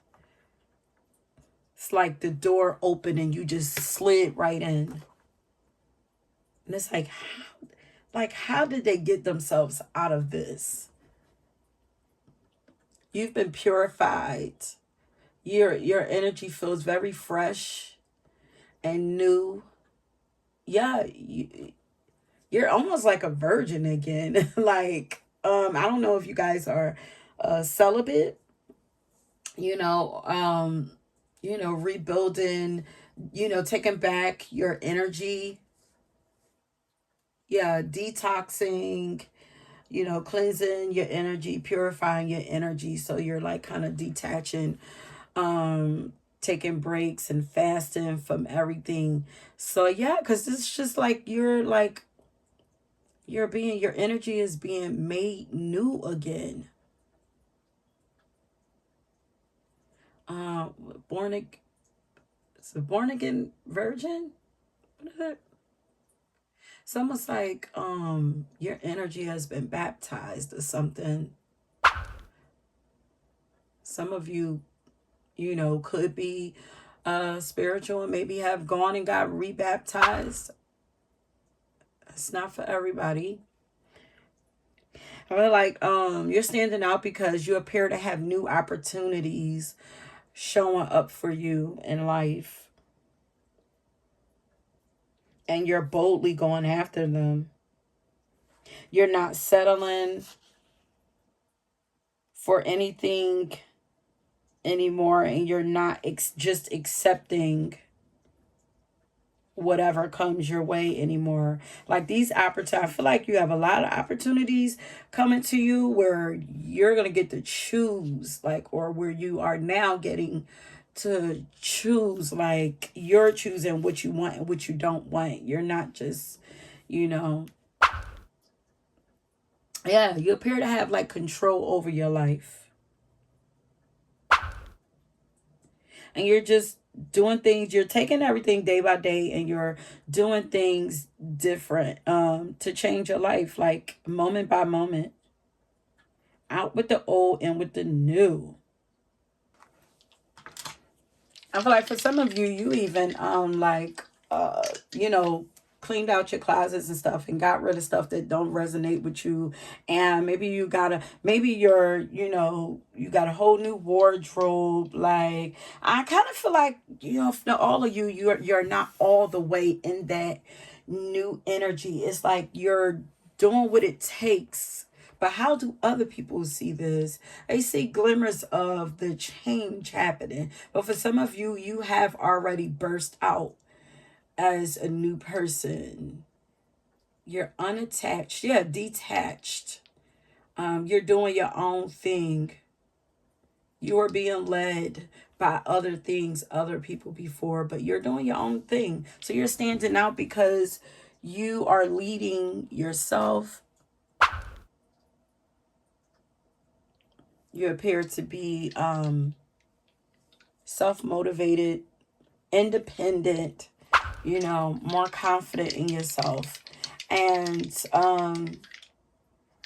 It's like the door opened and you just slid right in. And it's like how did they get themselves out of this? You've been purified. Your energy feels very fresh and new. Yeah, you're almost like a virgin again. Like I don't know if you guys are celibate, you know, rebuilding, taking back your energy. Yeah, detoxing, cleansing your energy, purifying your energy, so you're like kind of detaching, taking breaks and fasting from everything. So yeah, because it's just like your energy is being made new again. uh born again. It's a born again virgin. What is it? It's almost like your energy has been baptized or something. Some of you, could be spiritual and maybe have gone and got rebaptized. It's not for everybody. I feel like you're standing out because you appear to have new opportunities showing up for you in life, and you're boldly going after them. You're not settling for anything anymore, and you're not just accepting whatever comes your way anymore. Like these opportunities, I feel like you have a lot of opportunities coming to you where you're going to get to choose, like, or where you are now getting to choose, like you're choosing what you want and what you don't want. You're not just, you know, yeah, you appear to have like control over your life. And you're just doing things, you're taking everything day by day and you're doing things different, to change your life, like moment by moment, out with the old and with the new. I feel like for some of you, you even you know, cleaned out your closets and stuff and got rid of stuff that don't resonate with you. And maybe maybe you got a whole new wardrobe. Like I kind of feel like, for all of you, you're not all the way in that new energy. It's like you're doing what it takes. But how do other people see this? They see glimmers of the change happening. But for some of you, you have already burst out as a new person. You're unattached. Yeah, detached. You're doing your own thing. You are being led by other things, other people before, but you're doing your own thing. So you're standing out because you are leading yourself. You appear to be self-motivated, independent, more confident in yourself. And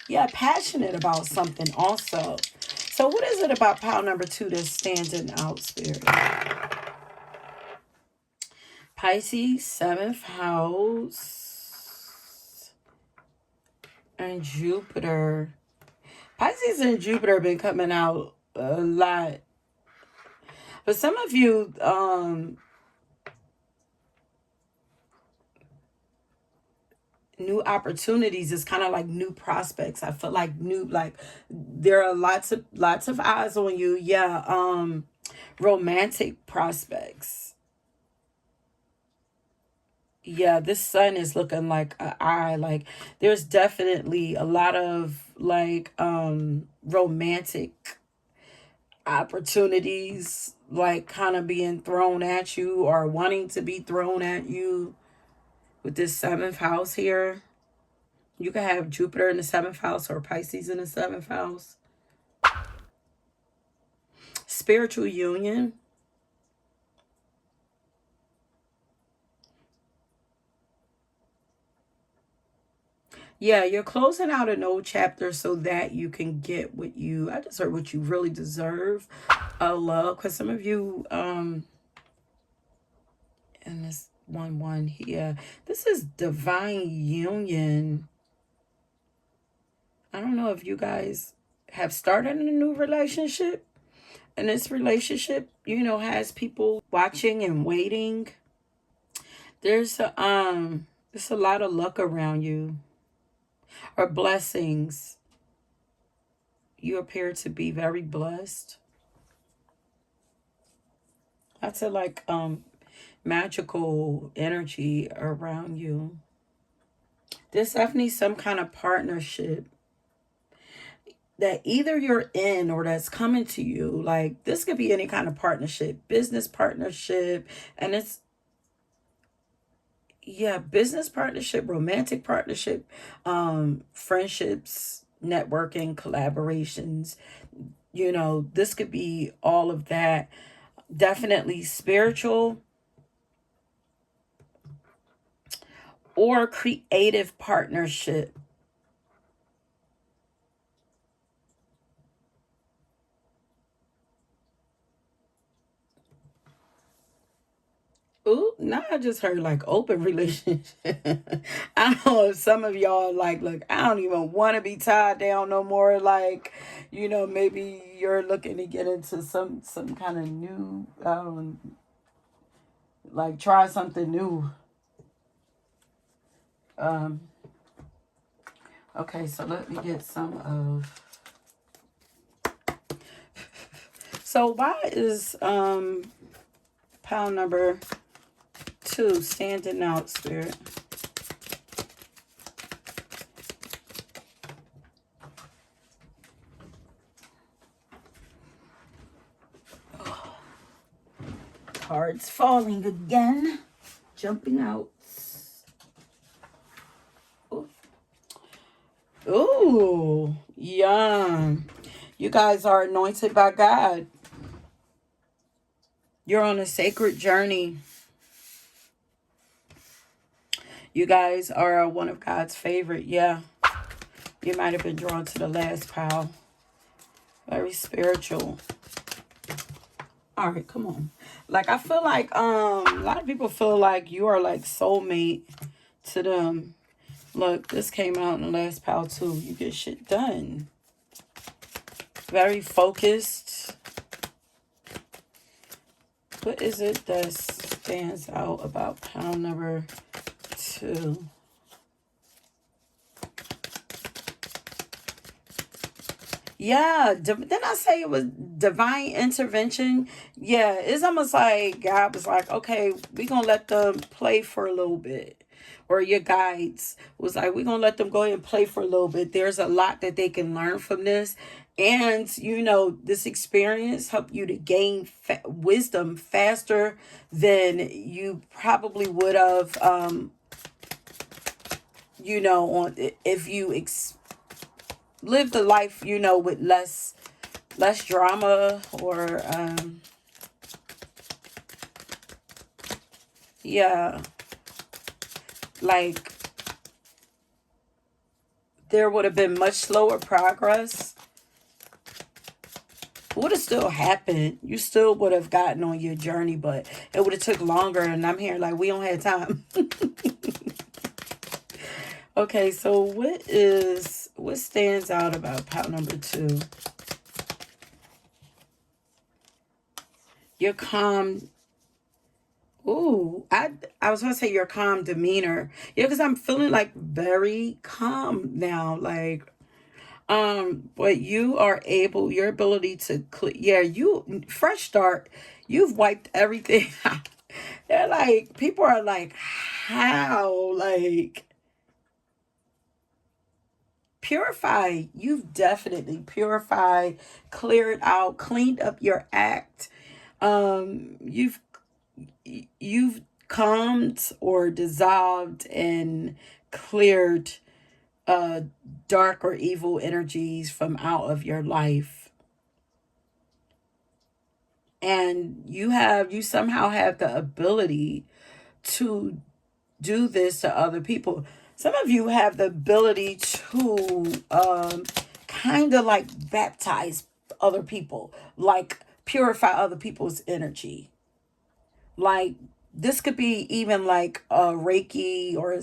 yeah, passionate about something also. So what is it about pile number 2 that's standing out, Spirit? Pisces, 7th house, and Jupiter. Pisces and Jupiter have been coming out a lot. But some of you, new opportunities is kind of like new prospects. I feel like there are lots of eyes on you. Yeah, romantic prospects. Yeah, this sun is looking like an eye. Like there's definitely a lot of like romantic opportunities like kind of being thrown at you or wanting to be thrown at you with this 7th house here. You can have Jupiter in the 7th house or Pisces in the 7th house. spiritual union. Yeah, you're closing out an old chapter so that you can get what you, I just heard, what you really deserve. Love, because some of you, and this one here, this is divine union. I don't know if you guys have started a new relationship, and this relationship, has people watching and waiting. There's a lot of luck around you, or blessings. You appear to be very blessed. That's a like magical energy around you. There's definitely some kind of partnership that either you're in or that's coming to you. Like, this could be any kind of partnership, business partnership, and it's, yeah, business partnership, romantic partnership, friendships, networking, collaborations. This could be all of that. Definitely spiritual or creative partnership. Ooh, now I just heard like open relationship. I don't know if some of y'all like, look, I don't even want to be tied down no more. Like, maybe you're looking to get into some kind of new, like try something new. Um, okay, so let me get some of. So why is pile number 2 standing out, Spirit? Cards falling again. Jumping out. Ooh, ooh, yum. You guys are anointed by God. You're on a sacred journey. You guys are one of God's favorite. Yeah. You might have been drawn to the last pile. Very spiritual. All right, come on. Like, I feel like a lot of people feel like you are like soulmate to them. Look, this came out in the last pile too. You get shit done. Very focused. What is it that stands out about pile number 2? Yeah, didn't I say it was divine intervention? Yeah, it's almost like God was like, okay, we're going to let them play for a little bit. Or your guides was like, we're going to let them go ahead and play for a little bit. There's a lot that they can learn from this. And, this experience helped you to gain wisdom faster than you probably would have, on if you lived a life, with less drama or yeah, like there would have been much slower progress. Would have still happened. You still would have gotten on your journey, but it would have took longer. And I'm here like, we don't have time. Okay, so what stands out about pile number 2? Your calm. Ooh, I was gonna say your calm demeanor. Yeah, because I'm feeling like very calm now. Like, but you are able, your ability to yeah, you fresh start. You've wiped everything out. They're like, people are like, how? Like, purify. You've definitely purified, cleared out, cleaned up your act. You've calmed or dissolved and cleared uh dark or evil energies from out of your life. And you somehow have the ability to do this to other people. Some of you have the ability to kind of like baptize other people, like purify other people's energy. Like this could be even like Reiki, or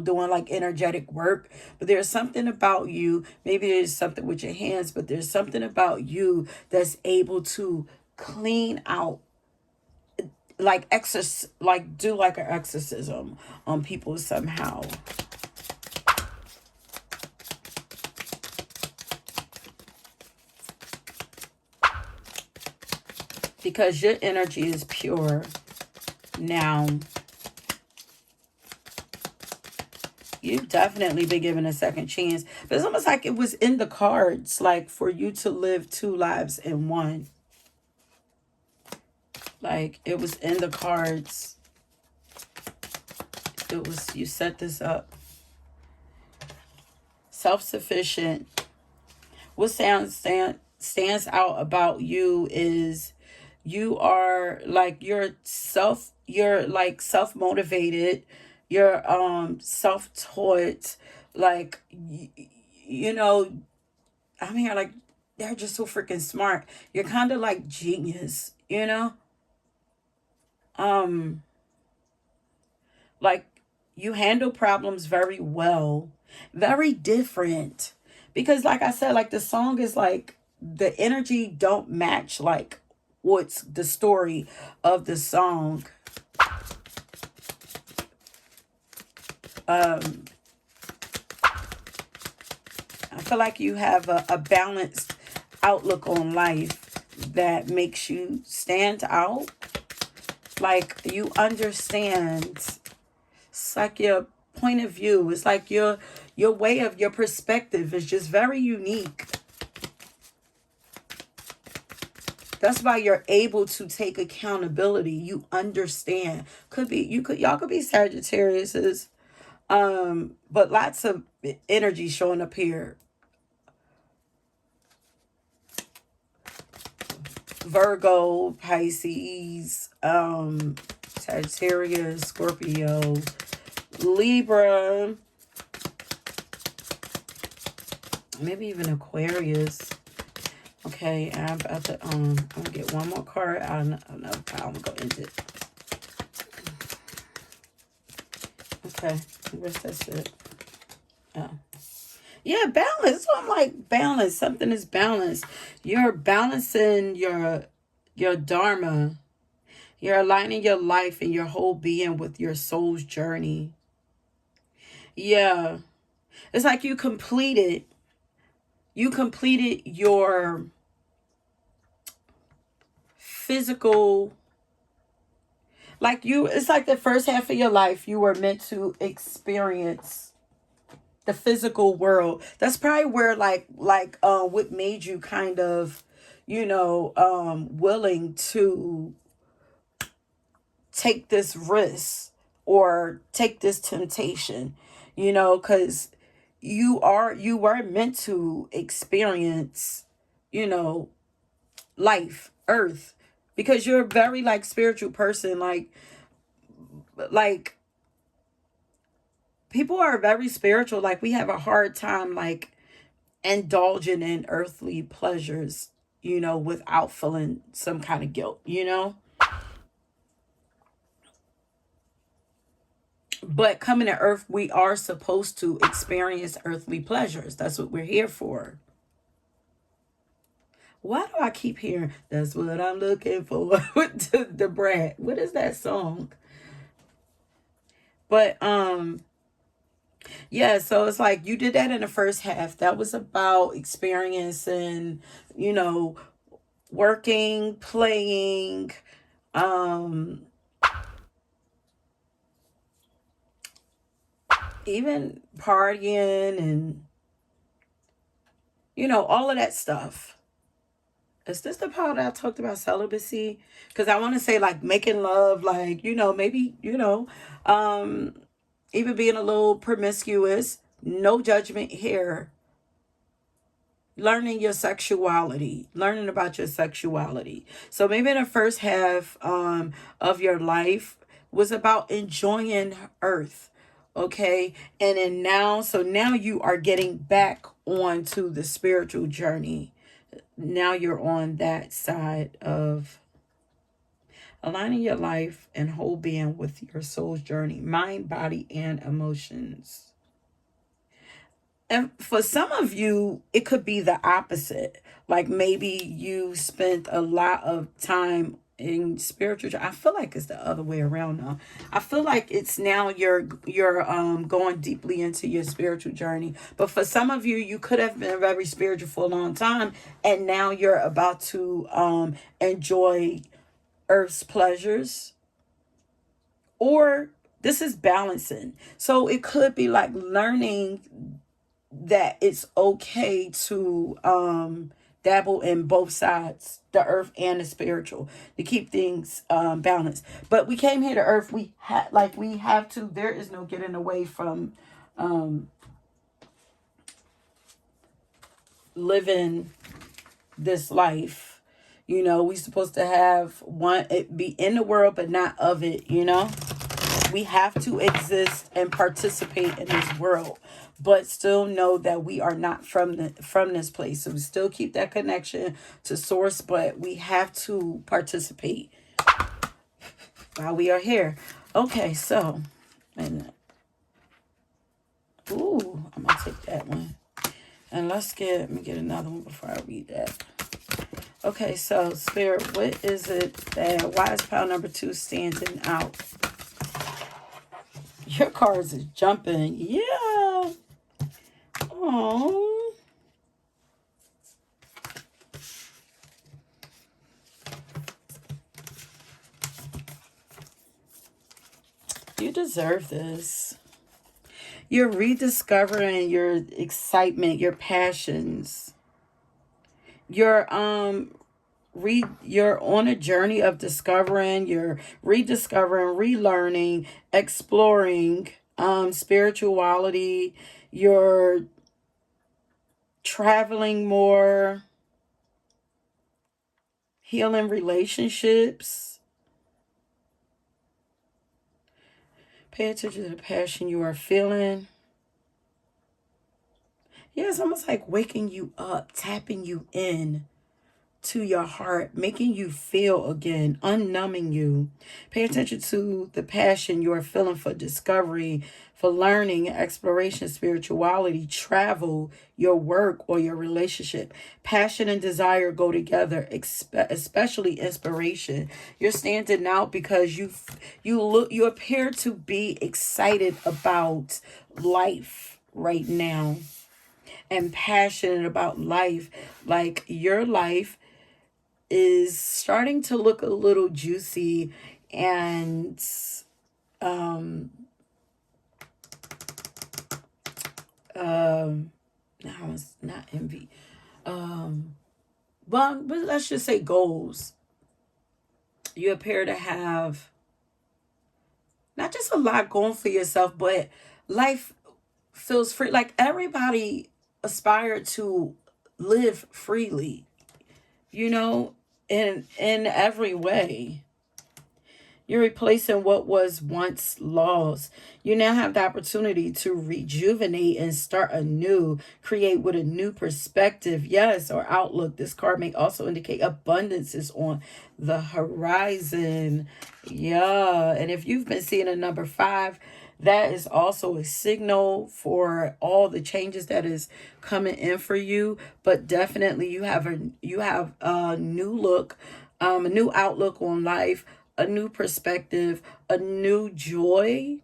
doing like energetic work. But there's something about you, maybe there's something with your hands, but there's something about you that's able to clean out, like do like an exorcism on people somehow. Because your energy is pure now. You've definitely been given a second chance. But it's almost like it was in the cards, like for you to live two lives in one. Like it was in the cards. You set this up. Self-sufficient. What stands out about you is you are like you're like self-motivated, you're self-taught, like you know I mean, like they're just so freaking smart. You're kind of like genius. um like you handle problems very well, very different, because like I said, like the song is like the energy don't match like what's the story of the song. um I feel like you have a balanced outlook on life that makes you stand out. Like you understand. It's like your point of view. It's like your way of your perspective is just very unique. That's why you're able to take accountability. You understand. Y'all could be Sagittariuses. But lots of energy showing up here. Virgo, Pisces, Sagittarius, Scorpio, Libra, maybe even Aquarius. Okay, I'm about to I'm gonna get one more card. I don't know how I'm gonna go into it. Okay, where's that it? Oh. Yeah, balance. So I'm like, balance. Something is balanced. You're balancing your dharma. You're aligning your life and your whole being with your soul's journey. Yeah. It's like you completed your physical, like it's like the first half of your life you were meant to experience the physical world. That's probably where what made you kind of willing to take this risk or take this temptation, because you were meant to experience, you know life, earth, because you're a very like spiritual person. Like people are very spiritual. Like we have a hard time like indulging in earthly pleasures, without feeling some kind of guilt. But coming to earth, we are supposed to experience earthly pleasures. That's what we're here for. Why do I keep hearing that's what I'm looking for with the Brad? What is that song? But yeah, so it's like you did that in the first half. That was about experiencing, you know, working, playing, um, even partying and, all of that stuff. Is this the part that I talked about celibacy? Because I want to say like making love, like, maybe, um, even being a little promiscuous. No judgment here. learning your sexuality, learning about your sexuality. So maybe the first half of your life was about enjoying earth. Okay. And then now, so now you are getting back onto the spiritual journey. Now you're on that side of aligning your life and whole being with your soul's journey, mind, body, and emotions. And for some of you, it could be the opposite. Like maybe you spent a lot of time in spiritual. I feel like it's the other way around now. I feel like it's now you're going deeply into your spiritual journey. But for some of you, you could have been very spiritual for a long time, and now you're about to enjoy earth's pleasures, or this is balancing. So it could be like learning that it's okay to dabble in both sides, the earth and the spiritual, to keep things balanced. But we came here to earth, we have to, there is no getting away from living this life. You know, we supposed to have one, it be in the world but not of it, you know. We have to exist and participate in this world, but still know that we are not from this place. So we still keep that connection to source, but we have to participate while we are here. Okay, so, and ooh, I'm gonna take that one. And let me get another one before I read that. Okay, so Spirit, what is it that, why is pile number 2 standing out? Your cards is jumping. Yeah. Oh. You deserve this. You're rediscovering your excitement, your passions. You're you're on a journey of discovering, you're rediscovering, relearning, exploring spirituality. You're traveling more, healing relationships. Pay attention to the passion you are feeling. Yeah, it's almost like waking you up, tapping you in to your heart, making you feel again, unnumbing you. Pay attention to the passion you are feeling for discovery, for learning, exploration, spirituality, travel, your work, or your relationship. Passion and desire go together, especially inspiration. You're standing out because you appear to be excited about life right now and passionate about life. Like your life is starting to look a little juicy and now it's not envy. But let's just say goals. You appear to have not just a lot going for yourself, but life feels free. Like everybody aspire to live freely, you know, in every way. You're replacing what was once lost. You now have the opportunity to rejuvenate and start anew, create with a new perspective, yes, or outlook. This card may also indicate abundance is on the horizon. Yeah. And if you've been seeing a number 5, that is also a signal for all the changes that is coming in for you. But definitely you have a new look, a new outlook on life, a new perspective, a new joy,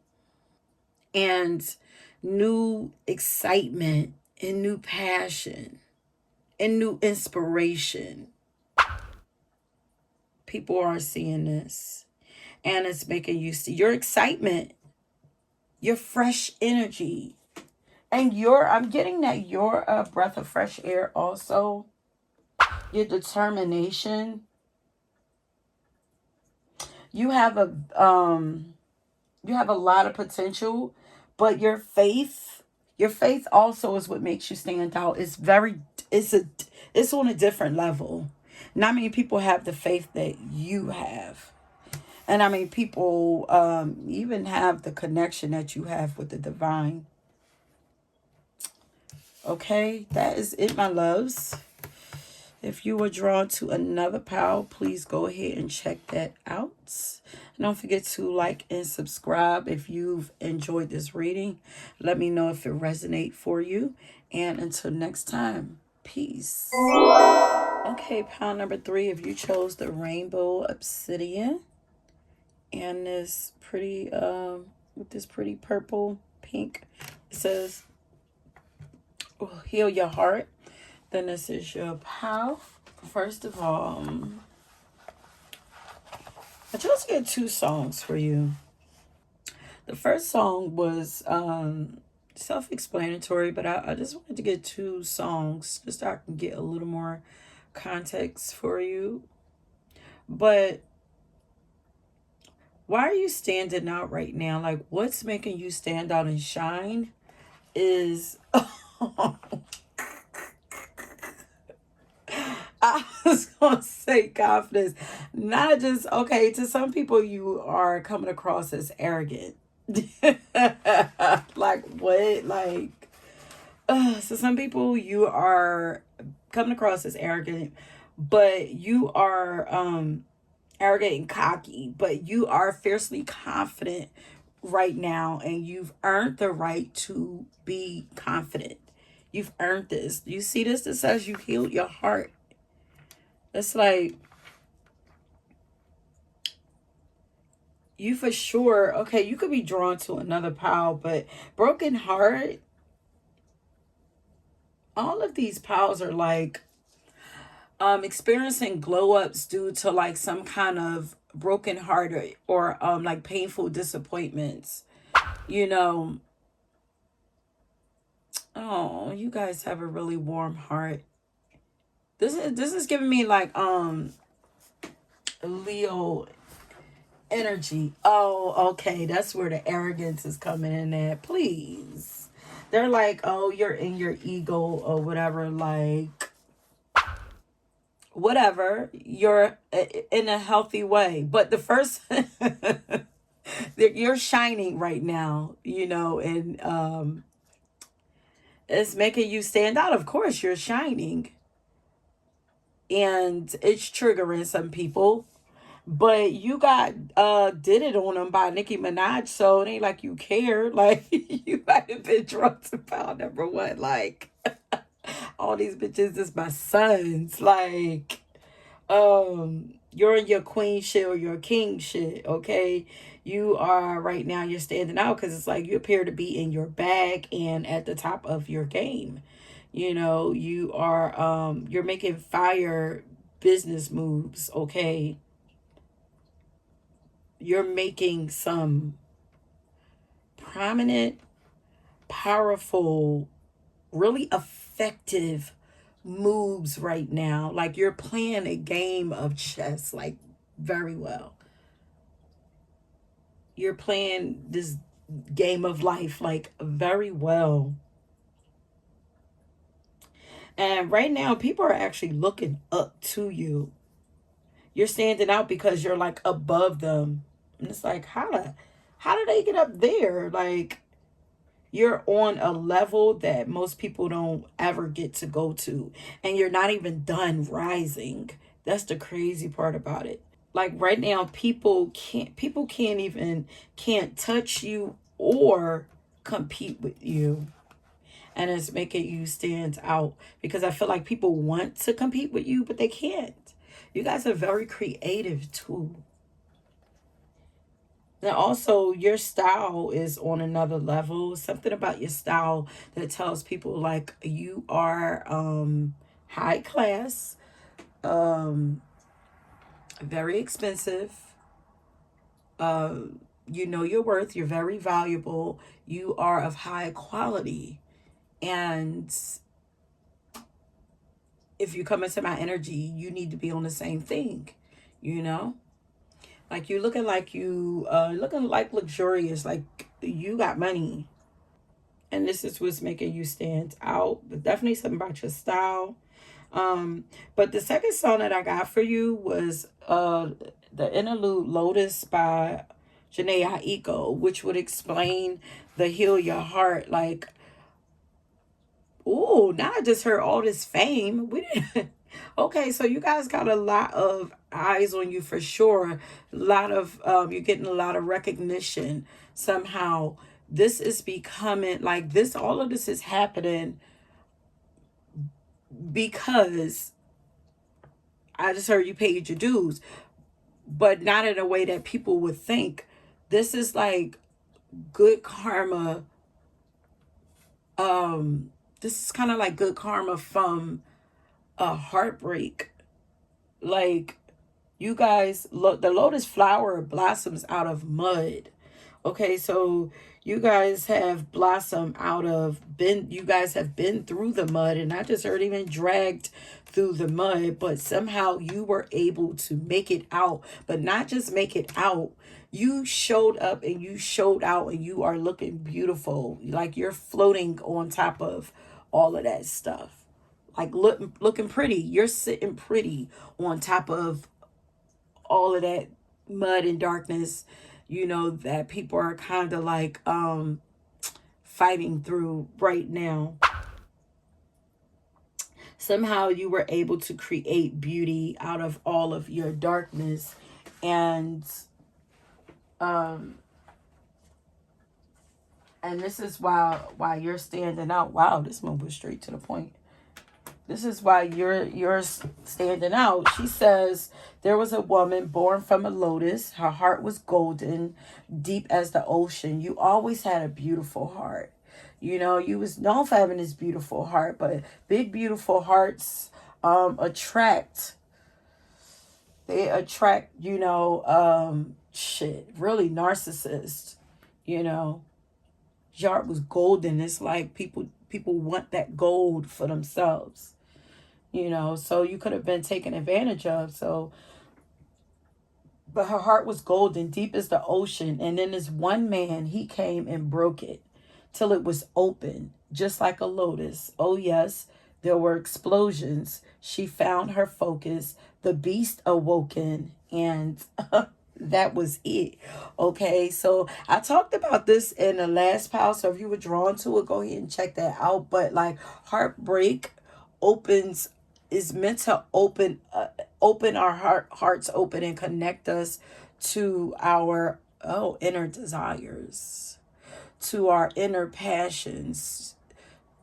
and new excitement, and new passion, and new inspiration. People are seeing this, and it's making you see your excitement, your fresh energy, and I'm getting that you're a breath of fresh air also. Your determination. You have a lot of potential, but your faith also is what makes you stand out. it's on a different level. Not many people have the faith that you have. And I mean, people even have the connection that you have with the divine. Okay, that is it, my loves. If you were drawn to another pile, please go ahead and check that out. And don't forget to like and subscribe if you've enjoyed this reading. Let me know if it resonates for you. And until next time, peace. Okay, pile number 3, if you chose the rainbow obsidian and this pretty with this pretty purple pink, it says heal your heart, then this is your pile. First of all, I chose to get 2 songs for you. The first song was self-explanatory, but I just wanted to get 2 songs just so I can get a little more context for you. But why are you standing out right now? Like, what's making you stand out and shine is I was gonna say confidence. Not just, okay, to some people you are coming across as arrogant. Like what? Like so some people you are coming across as arrogant, but you are arrogant and cocky, but you are fiercely confident right now, and you've earned the right to be confident. You've earned this. You see this? It says you healed your heart. It's like you for sure, okay, you could be drawn to another pile, but broken heart, all of these piles are like experiencing glow ups due to like some kind of broken heart or like painful disappointments. You know, oh, you guys have a really warm heart. This is giving me like Leo energy. Oh, okay, that's where the arrogance is coming in at. Please. They're like, oh, you're in your ego or whatever, like whatever. You're in a healthy way. But the first you're shining right now, you know, and it's making you stand out. Of course, you're shining. And it's triggering some people. But you got did it on them by Nicki Minaj, so it ain't like you care. Like you might have been drunk to pile number 1. Like all these bitches is my sons. Like you're in your queen shit or your king shit, okay? You are right now, you're standing out because it's like you appear to be in your bag and at the top of your game. You know, you are you're making fire business moves, okay? You're making some prominent, powerful, really effective moves right now. Like you're playing a game of chess, like very well. You're playing this game of life, like very well. And right now, people are actually looking up to you. You're standing out because you're like above them. And it's like, how did they get up there? Like, you're on a level that most people don't ever get to go to. And you're not even done rising. That's the crazy part about it. Like right now, people can't touch you or compete with you. And it's making you stand out because I feel like people want to compete with you, but they can't. You guys are very creative too. And also, your style is on another level. Something about your style that tells people like you are high class, very expensive. You know your worth. You're very valuable. You are of high quality. And if you come into my energy, you need to be on the same thing, you know? Like you looking like luxurious, like you got money. And this is what's making you stand out. But definitely something about your style. But the second song that I got for you was the interlude Lotus by Janae Aiko, which would explain the Heal Your Heart. Like, ooh, now I just heard all this fame. We didn't. Okay, so you guys got a lot of eyes on you for sure. A lot of you're getting a lot of recognition somehow. This is becoming like this. All of this is happening because I just heard you paid your dues, but not in a way that people would think. This is like good karma. This is kind of like good karma from a heartbreak. Like, you guys, look, the lotus flower blossoms out of mud. Okay, so you guys have blossomed out of you guys have been through the mud, and I just heard even dragged through the mud, but somehow you were able to make it out, but not just make it out. You showed up and you showed out, and you are looking beautiful. Like you're floating on top of all of that stuff. Like looking pretty. You're sitting pretty on top of all of that mud and darkness, that people are kind of like fighting through right now. Somehow you were able to create beauty out of all of your darkness. And and this is why you're standing out. Wow, this one was straight to the point. This is why you're standing out. She says, there was a woman born from a lotus. Her heart was golden, deep as the ocean. You always had a beautiful heart. You was known for having this beautiful heart, but big, beautiful hearts attract. They attract, really narcissists, Your heart was golden. It's like people want that gold for themselves. So you could have been taken advantage of. So, but her heart was golden, deep as the ocean. And then this one man, he came and broke it till it was open, just like a lotus. Oh, yes, there were explosions. She found her focus. The beast awoken, and that was it. Okay, so I talked about this in the last pile. So if you were drawn to it, go ahead and check that out. But like heartbreak opens is meant to open our hearts open and connect us to our inner desires, to our inner passions.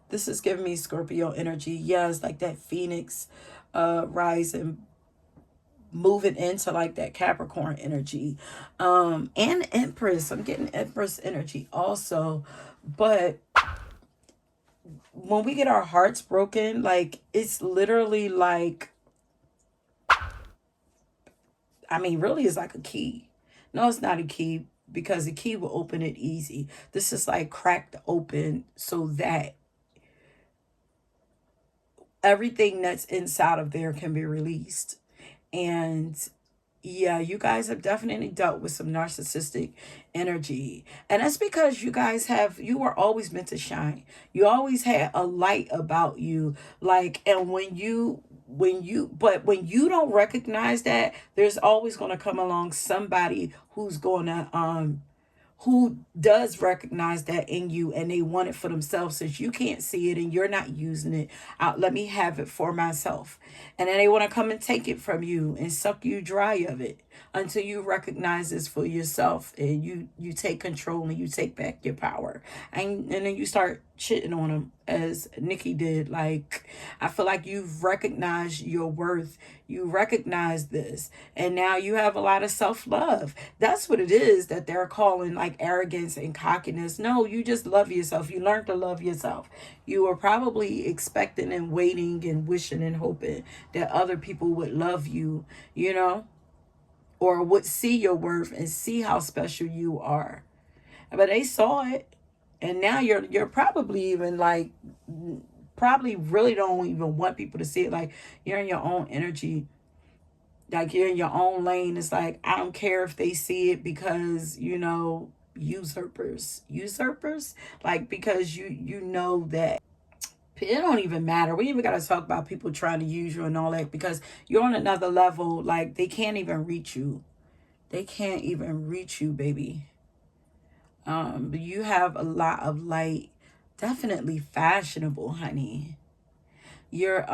This is giving me Scorpio energy. Yes, like that Phoenix rising, moving into like that Capricorn energy. And Empress. I'm getting Empress energy also. But when we get our hearts broken, like it's literally like, really it's like a key. No, it's not a key, because the key will open it easy. This is like cracked open so that everything that's inside of there can be released. And yeah, you guys have definitely dealt with some narcissistic energy. And that's because you were always meant to shine. You always had a light about you. Like, and when you don't recognize that, there's always going to come along somebody who does recognize that in you, and they want it for themselves. Since you can't see it and you're not using it, let me have it for myself. And then they want to come and take it from you and suck you dry of it until you recognize this for yourself, and you take control and you take back your power. And then you start shitting on them, as Nikki did. Like, I feel like you've recognized your worth. You recognize this, and now you have a lot of self-love. That's what it is that they're calling like arrogance and cockiness. No, you just love yourself. You learn to love yourself. You were probably expecting and waiting and wishing and hoping that other people would love you, or would see your worth and see how special you are. But they saw it, and now you're probably even like, probably really don't even want people to see it. Like, you're in your own energy, like you're in your own lane. It's like, I don't care if they see it, because usurpers, like, because you know that It don't even matter. We even got to talk about people trying to use you and all that, because you're on another level. Like, they can't even reach you. They can't even reach you, baby. You have a lot of light. Definitely fashionable, honey. You're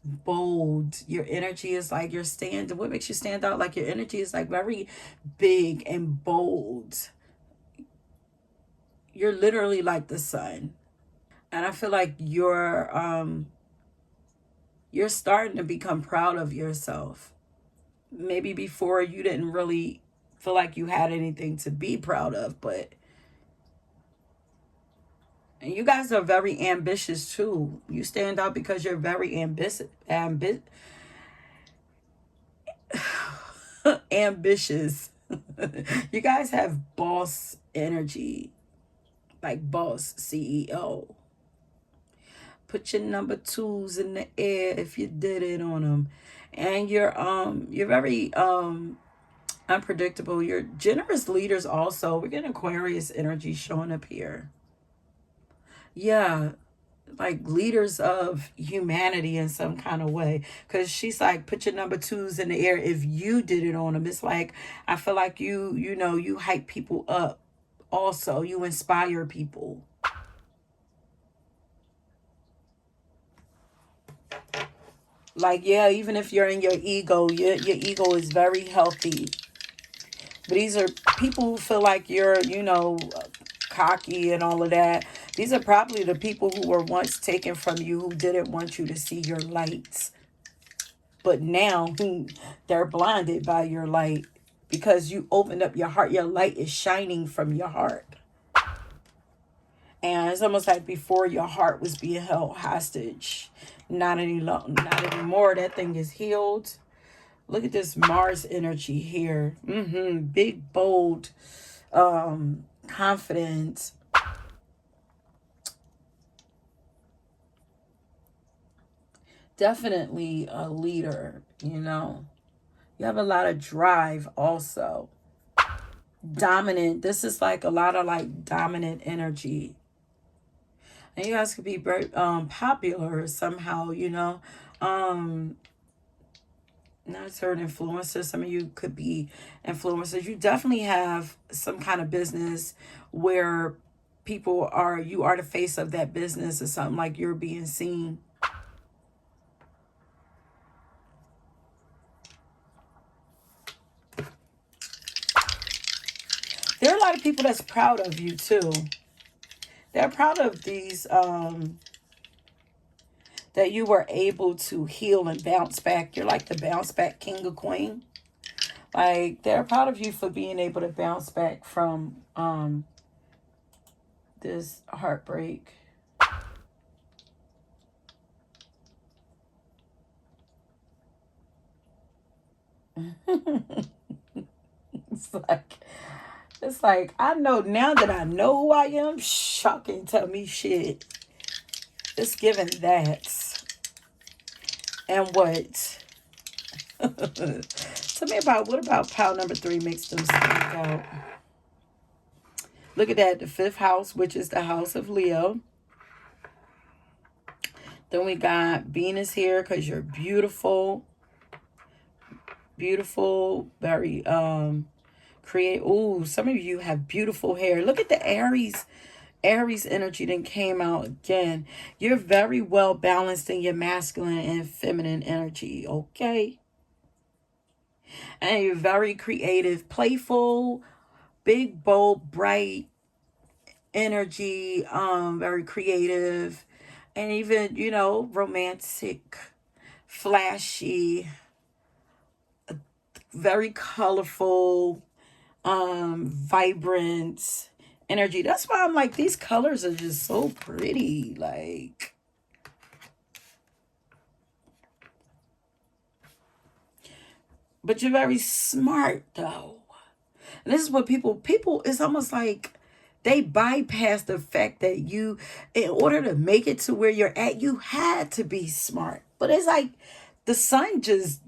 bold. Your energy is like, your stand. What makes you stand out? Like, your energy is like very big and bold. You're literally like the sun. And I feel like you're starting to become proud of yourself. Maybe before you didn't really feel like you had anything to be proud of, but and you guys are very ambitious too. You stand out because you're very ambitious. You guys have boss energy, like boss CEO. Put your number twos in the air if you did it on them. And you're very unpredictable. You're generous leaders also. We're getting Aquarius energy showing up here. Yeah, like leaders of humanity in some kind of way, because she's like, put your number twos in the air if you did it on them. It's like, I feel like you hype people up. Also, you inspire people. Like, yeah, even if you're in your ego, your ego is very healthy. But these are people who feel like you're, cocky and all of that. These are probably the people who were once taken from you, who didn't want you to see your lights. But now they're blinded by your light because you opened up your heart. Your light is shining from your heart. And it's almost like before, your heart was being held hostage. Not anymore. That thing is healed. Look at this Mars energy here. Big, bold, confident. Definitely a leader, You have a lot of drive also. Dominant. This is like a lot of like dominant energy. And you guys could be very popular somehow, not certain influencers. Some of you could be influencers. You definitely have some kind of business where you are the face of that business or something, like you're being seen. There are a lot of people that's proud of you too. They're proud of these, that you were able to heal and bounce back. You're like the bounce back king or queen. Like, they're proud of you for being able to bounce back from this heartbreak. it's like it's like, I know now that I know who I am. Shocking, tell me shit. It's given that. And what? Tell me about, what about pile number 3 makes them stand out? Look at that, the 5th house, which is the house of Leo. Then we got Venus here because you're beautiful. Beautiful, very create. Ooh, some of you have beautiful hair. Look at the Aries energy then came out again. You're very well balanced in your masculine and feminine energy, okay? And you're very creative, playful, big, bold, bright energy, very creative, and even, romantic, flashy, very colorful, vibrant energy. That's why I'm like, these colors are just so pretty. Like, but you're very smart though. And this is what people it's almost like they bypass the fact that you, in order to make it to where you're at, you had to be smart. But it's like the sun just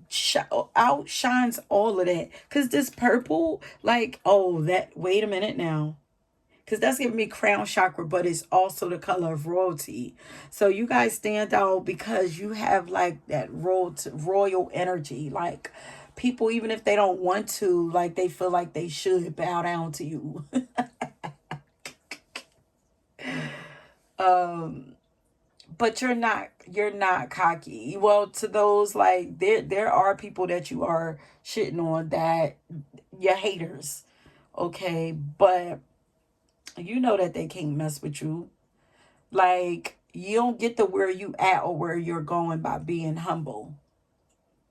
outshines all of that. Because this purple, like, oh, that, wait a minute now. because that's giving me crown chakra, but it's also the color of royalty. So you guys stand out because you have like that royal energy. Like people, even if they don't want to, like they feel like they should bow down to you. But you're not cocky. Well, to those, like there are people that you are shitting on, that you're haters. Okay, but you know that they can't mess with you. Like you don't get to where you at or where you're going by being humble.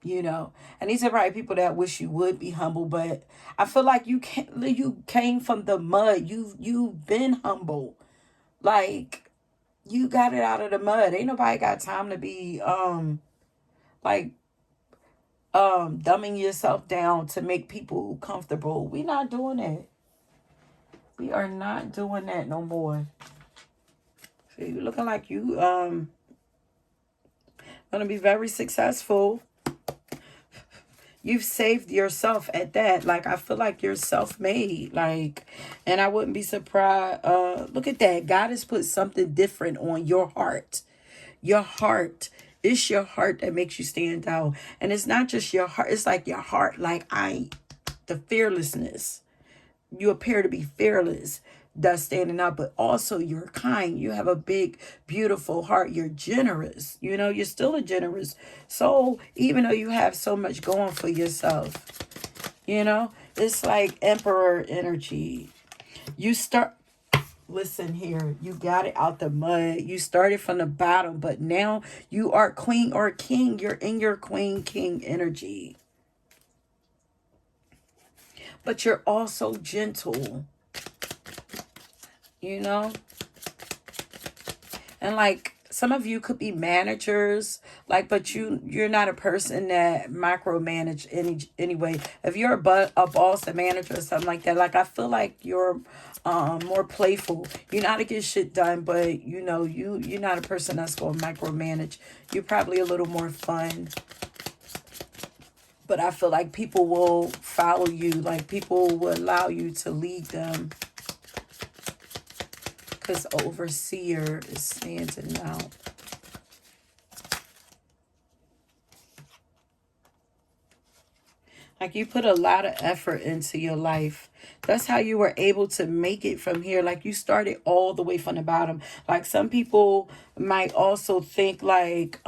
And these are probably people that wish you would be humble, but I feel like you came from the mud. You've been humble. Like you got it out of the mud. Ain't nobody got time to be like dumbing yourself down to make people comfortable. We not doing that. We are not doing that no more. So you looking like you gonna be very successful. You've saved yourself at that. Like I feel like you're self-made. Like, and I wouldn't be surprised. Look at that. God has put something different on your heart. Your heart. It's your heart that makes you stand out. And it's not just your heart. It's like your heart. Like the fearlessness. You appear to be fearless. That's standing out, but also you're kind. You have a big, beautiful heart. You're generous. You're still a generous soul, even though you have so much going for yourself. It's like emperor energy. You start, listen here, you got it out the mud. You started from the bottom, but now you are queen or king. You're in your queen, king energy. But you're also gentle. And like some of you could be managers, like, but you're not a person that micromanage anyway. If you're a boss, a manager, or something like that, like I feel like you're more playful. You know how to get shit done, but you're not a person that's gonna micromanage. You're probably a little more fun. But I feel like people will follow you, like people will allow you to lead them. Because overseer is standing out. Like you put a lot of effort into your life. That's how you were able to make it from here. Like you started all the way from the bottom. Like some people might also think like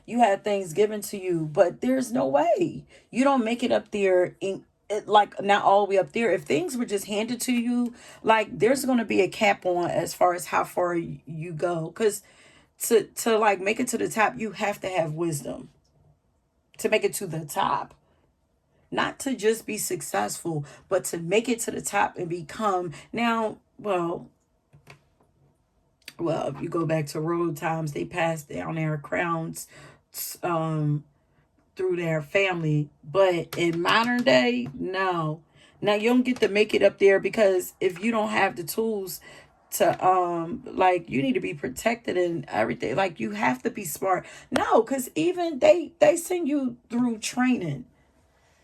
you had things given to you, but there's no way. You don't make it up there like not all the way up there. If things were just handed to you, like there's going to be a cap on as far as how far you go, because to like make it to the top, you have to have wisdom to make it to the top. Not to just be successful, but to make it to the top and become now. Well, if you go back to royal times, they passed down their crowns through their family. But in modern day, no. Now you don't get to make it up there, because if you don't have the tools to like you need to be protected and everything. Like you have to be smart. No, because even they send you through training.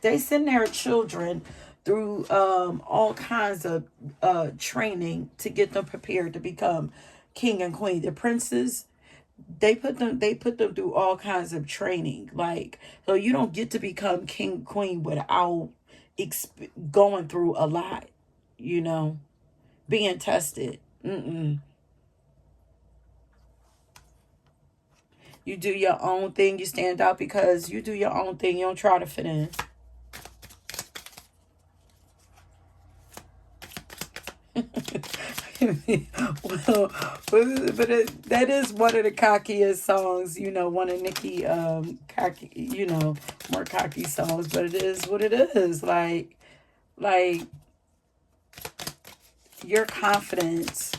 They send their children through all kinds of training to get them prepared to become king and queen. The princes, they put them through all kinds of training. Like, so you don't get to become king, queen without going through a lot, being tested. You do your own thing. You stand out because you do your own thing. You don't try to fit in. Well, that is one of the cockiest songs, one of Nicki cocky, more cocky songs, but it is what it is. Like your confidence.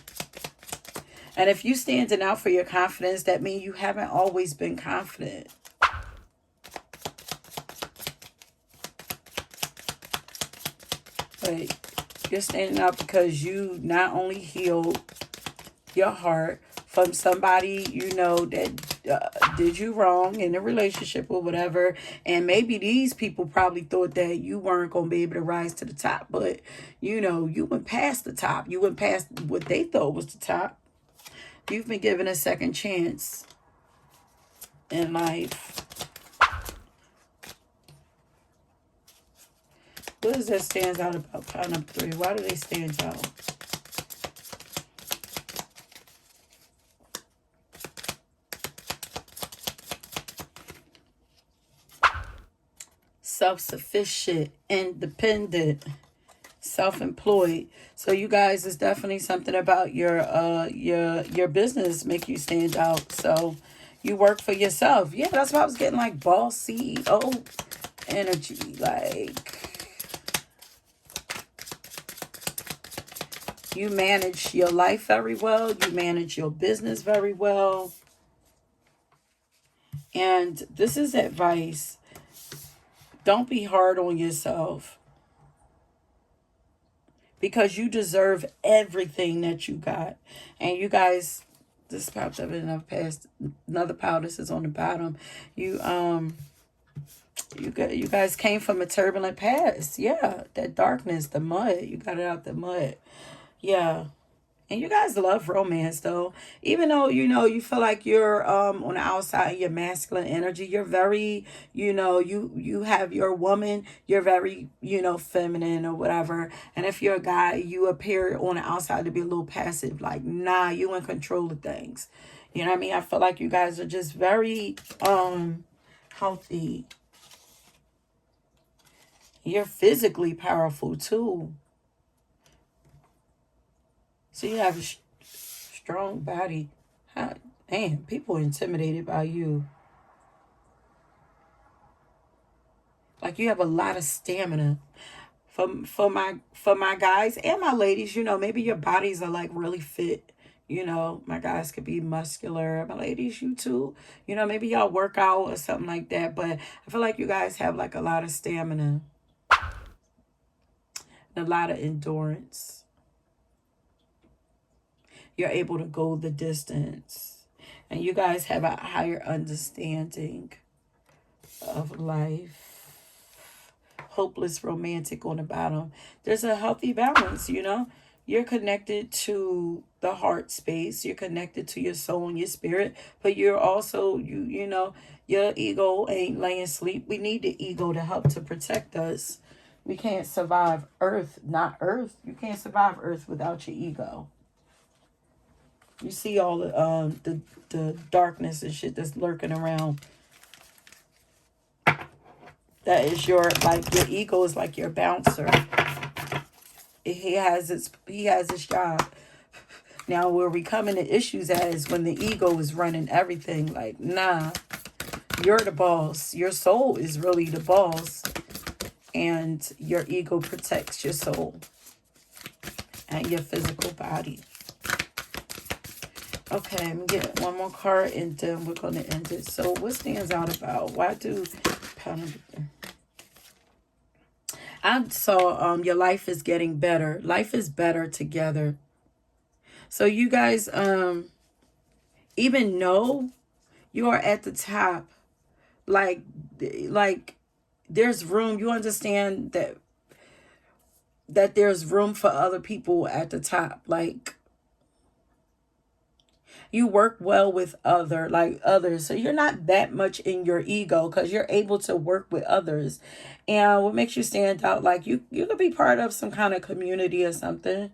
And if you standing out for your confidence, that means you haven't always been confident. But you're standing out because you not only healed your heart from somebody, you know, that did you wrong in a relationship or whatever. And maybe these people probably thought that you weren't going to be able to rise to the top. But, you know, you went past the top. You went past what they thought was the top. You've been given a second chance in life. What is that stands out about pile number 3? Why do they stand out? Self-sufficient, independent, self-employed. So you guys, it's definitely something about your business make you stand out. So you work for yourself. Yeah, that's why I was getting like boss CEO energy. Like, you manage your life very well. You manage your business very well. And this is advice. Don't be hard on yourself, because you deserve everything that you got. And you guys, this popped up in another pile. This is on the bottom. You guys came from a turbulent past. Yeah, that darkness, the mud. You got it out the mud. Yeah. And you guys love romance, though. Even though, you know, you feel like you're on the outside, your masculine energy, you're very, you know, you have your woman, you're very, you know, feminine or whatever. And if you're a guy, you appear on the outside to be a little passive. Like, nah, you in control of things. You know what I mean? I feel like you guys are just very healthy. You're physically powerful, too. So you have a strong body. How, man, people are intimidated by you. Like, you have a lot of stamina. For my guys and my ladies, you know, maybe your bodies are like really fit. You know, my guys could be muscular. My ladies, you too. You know, maybe y'all work out or something like that. But I feel like you guys have like a lot of stamina, and a lot of endurance. You're able to go the distance. And you guys have a higher understanding of life. Hopeless romantic on the bottom. There's a healthy balance, you know. You're connected to the heart space. You're connected to your soul and your spirit. But you're also, you know, your ego ain't laying sleep. We need the ego to help to protect us. We can't survive Earth, not Earth. You can't survive Earth without your ego. You see all the darkness and shit that's lurking around. That is your ego is like your bouncer. He has his job. Now where we come into issues at is when the ego is running everything. Like, nah, you're the boss. Your soul is really the boss, and your ego protects your soul and your physical body. Okay, I'm getting one more card and then we're going to end it. So what stands out about? Why do... I saw your life is getting better. Life is better together. So you guys even know you are at the top. Like there's room. You understand that there's room for other people at the top. Like, you work well with others, so you're not that much in your ego because you're able to work with others. And what makes you stand out, like, you could be part of some kind of community or something.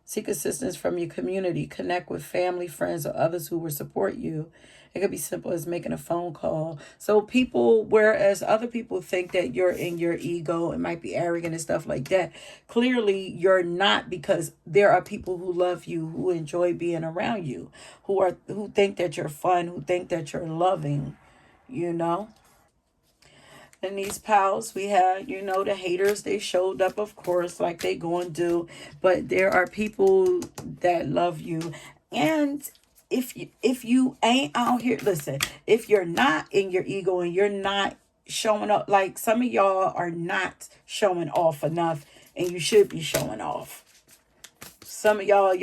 Seek assistance from your community. Connect with family, friends, or others who will support you. It could be simple as making a phone call. So people, whereas other people think that you're in your ego and might be arrogant and stuff like that, clearly you're not, because there are people who love you, who enjoy being around you, who think that you're fun, who think that you're loving, you know? In these pals, we had, you know, the haters. They showed up, of course, like they going to do. But there are people that love you. And if you ain't out here, listen, if you're not in your ego and you're not showing up, like some of y'all are not showing off enough, and you should be showing off. Some of y'all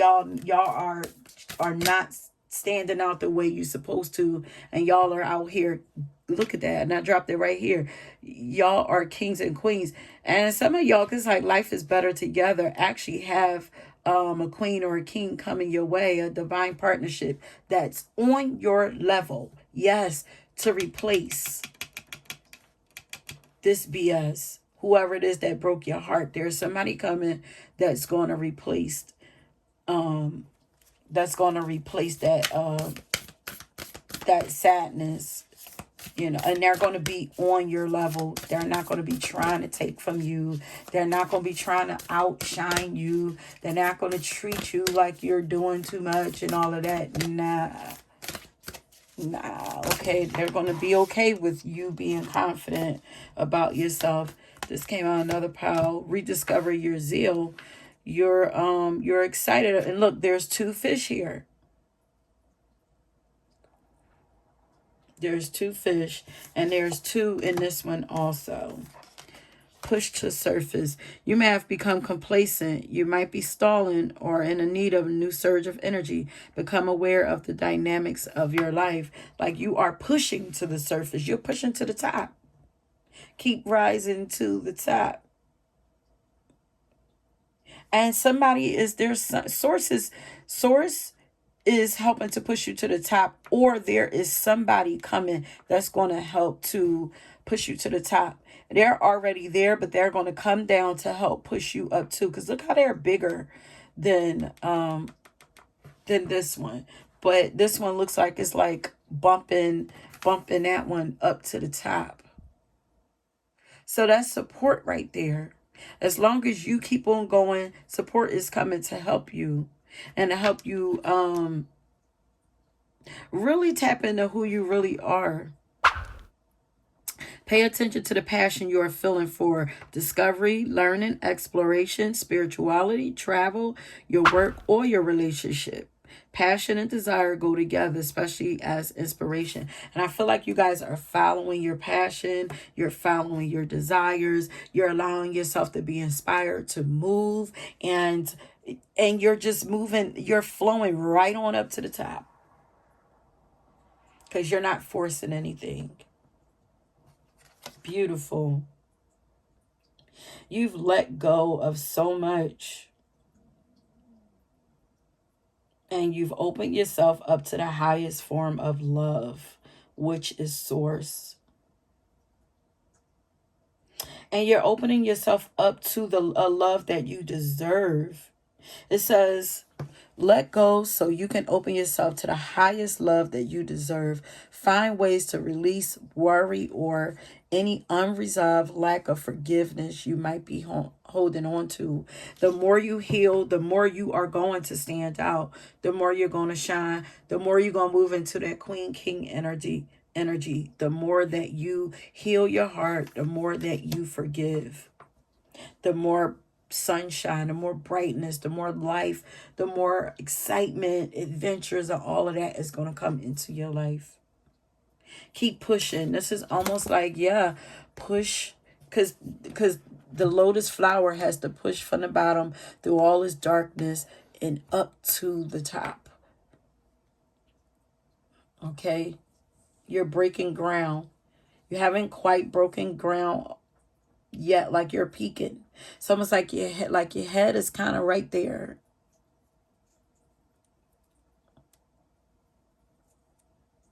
are not standing out the way you're supposed to, and y'all are out here. Look at that, and I dropped it right here. Y'all are kings and queens, and some of y'all, because like life is better together, actually have a queen or a king coming your way, a divine partnership that's on your level. Yes, to replace this BS. Whoever it is that broke your heart, there's somebody coming that's going to replace um that sadness, and they're going to be on your level. They're not going to be trying to take from you. They're not going to be trying to outshine you. They're not going to treat you like you're doing too much and all of that. Nah, okay. They're going to be okay with you being confident about yourself. This came out another pile. Rediscover your zeal. You're excited. And look, there's two fish here. There's two fish, and there's two in this one also. Push to surface. You may have become complacent. You might be stalling or in a need of a new surge of energy. Become aware of the dynamics of your life. Like you are pushing to the surface. You're pushing to the top. Keep rising to the top. And somebody is their source is helping to push you to the top, or there is somebody coming that's going to help to push you to the top. They're already there, but they're going to come down to help push you up too, because look how they're bigger than this one. But this one looks like it's like bumping that one up to the top. So that's support right there. As long as you keep on going, support is coming to help you, and to help you really tap into who you really are. Pay attention to the passion you are feeling for discovery, learning, exploration, spirituality, travel, your work, or your relationship. Passion and desire go together, especially as inspiration. And I feel like you guys are following your passion, you're following your desires, you're allowing yourself to be inspired to move, and you're just moving, you're flowing right on up to the top. Because you're not forcing anything. Beautiful. You've let go of so much. And you've opened yourself up to the highest form of love, which is source. And you're opening yourself up to a love that you deserve. It says, let go so you can open yourself to the highest love that you deserve. Find ways to release worry or any unresolved lack of forgiveness you might be holding on to. The more you heal, the more you are going to stand out. The more you're going to shine. The more you're going to move into that Queen King energy. The more that you heal your heart, the more that you forgive. The more sunshine, the more brightness, the more life, the more excitement, adventures, and all of that is going to come into your life. Keep pushing. This is almost like, yeah, push, because the lotus flower has to push from the bottom through all its darkness and up to the top. Okay? You're breaking ground. You haven't quite broken ground yet, like you're peaking. It's almost like your head is kind of right there.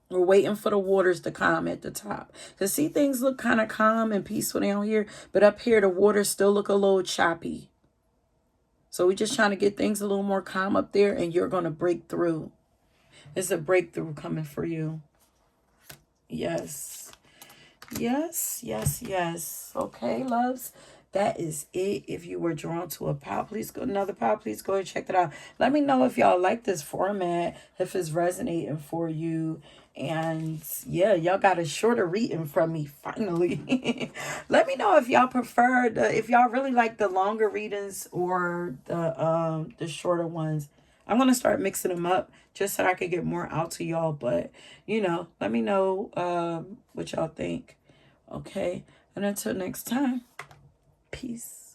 We're waiting for the waters to calm at the top. Because see, things look kind of calm and peaceful down here, but up here the waters still look a little choppy. So we're just trying to get things a little more calm up there, and you're going to break through. There's a breakthrough coming for you. Yes. Yes, yes, yes. Okay, loves. That is it. If you were drawn to a pile, please go and check it out. Let me know if y'all like this format, if it's resonating for you. And yeah, y'all got a shorter reading from me finally. Let me know if y'all prefer if y'all really like the longer readings or the shorter ones. I'm gonna start mixing them up just so I can get more out to y'all. But let me know what y'all think. Okay, and until next time, peace.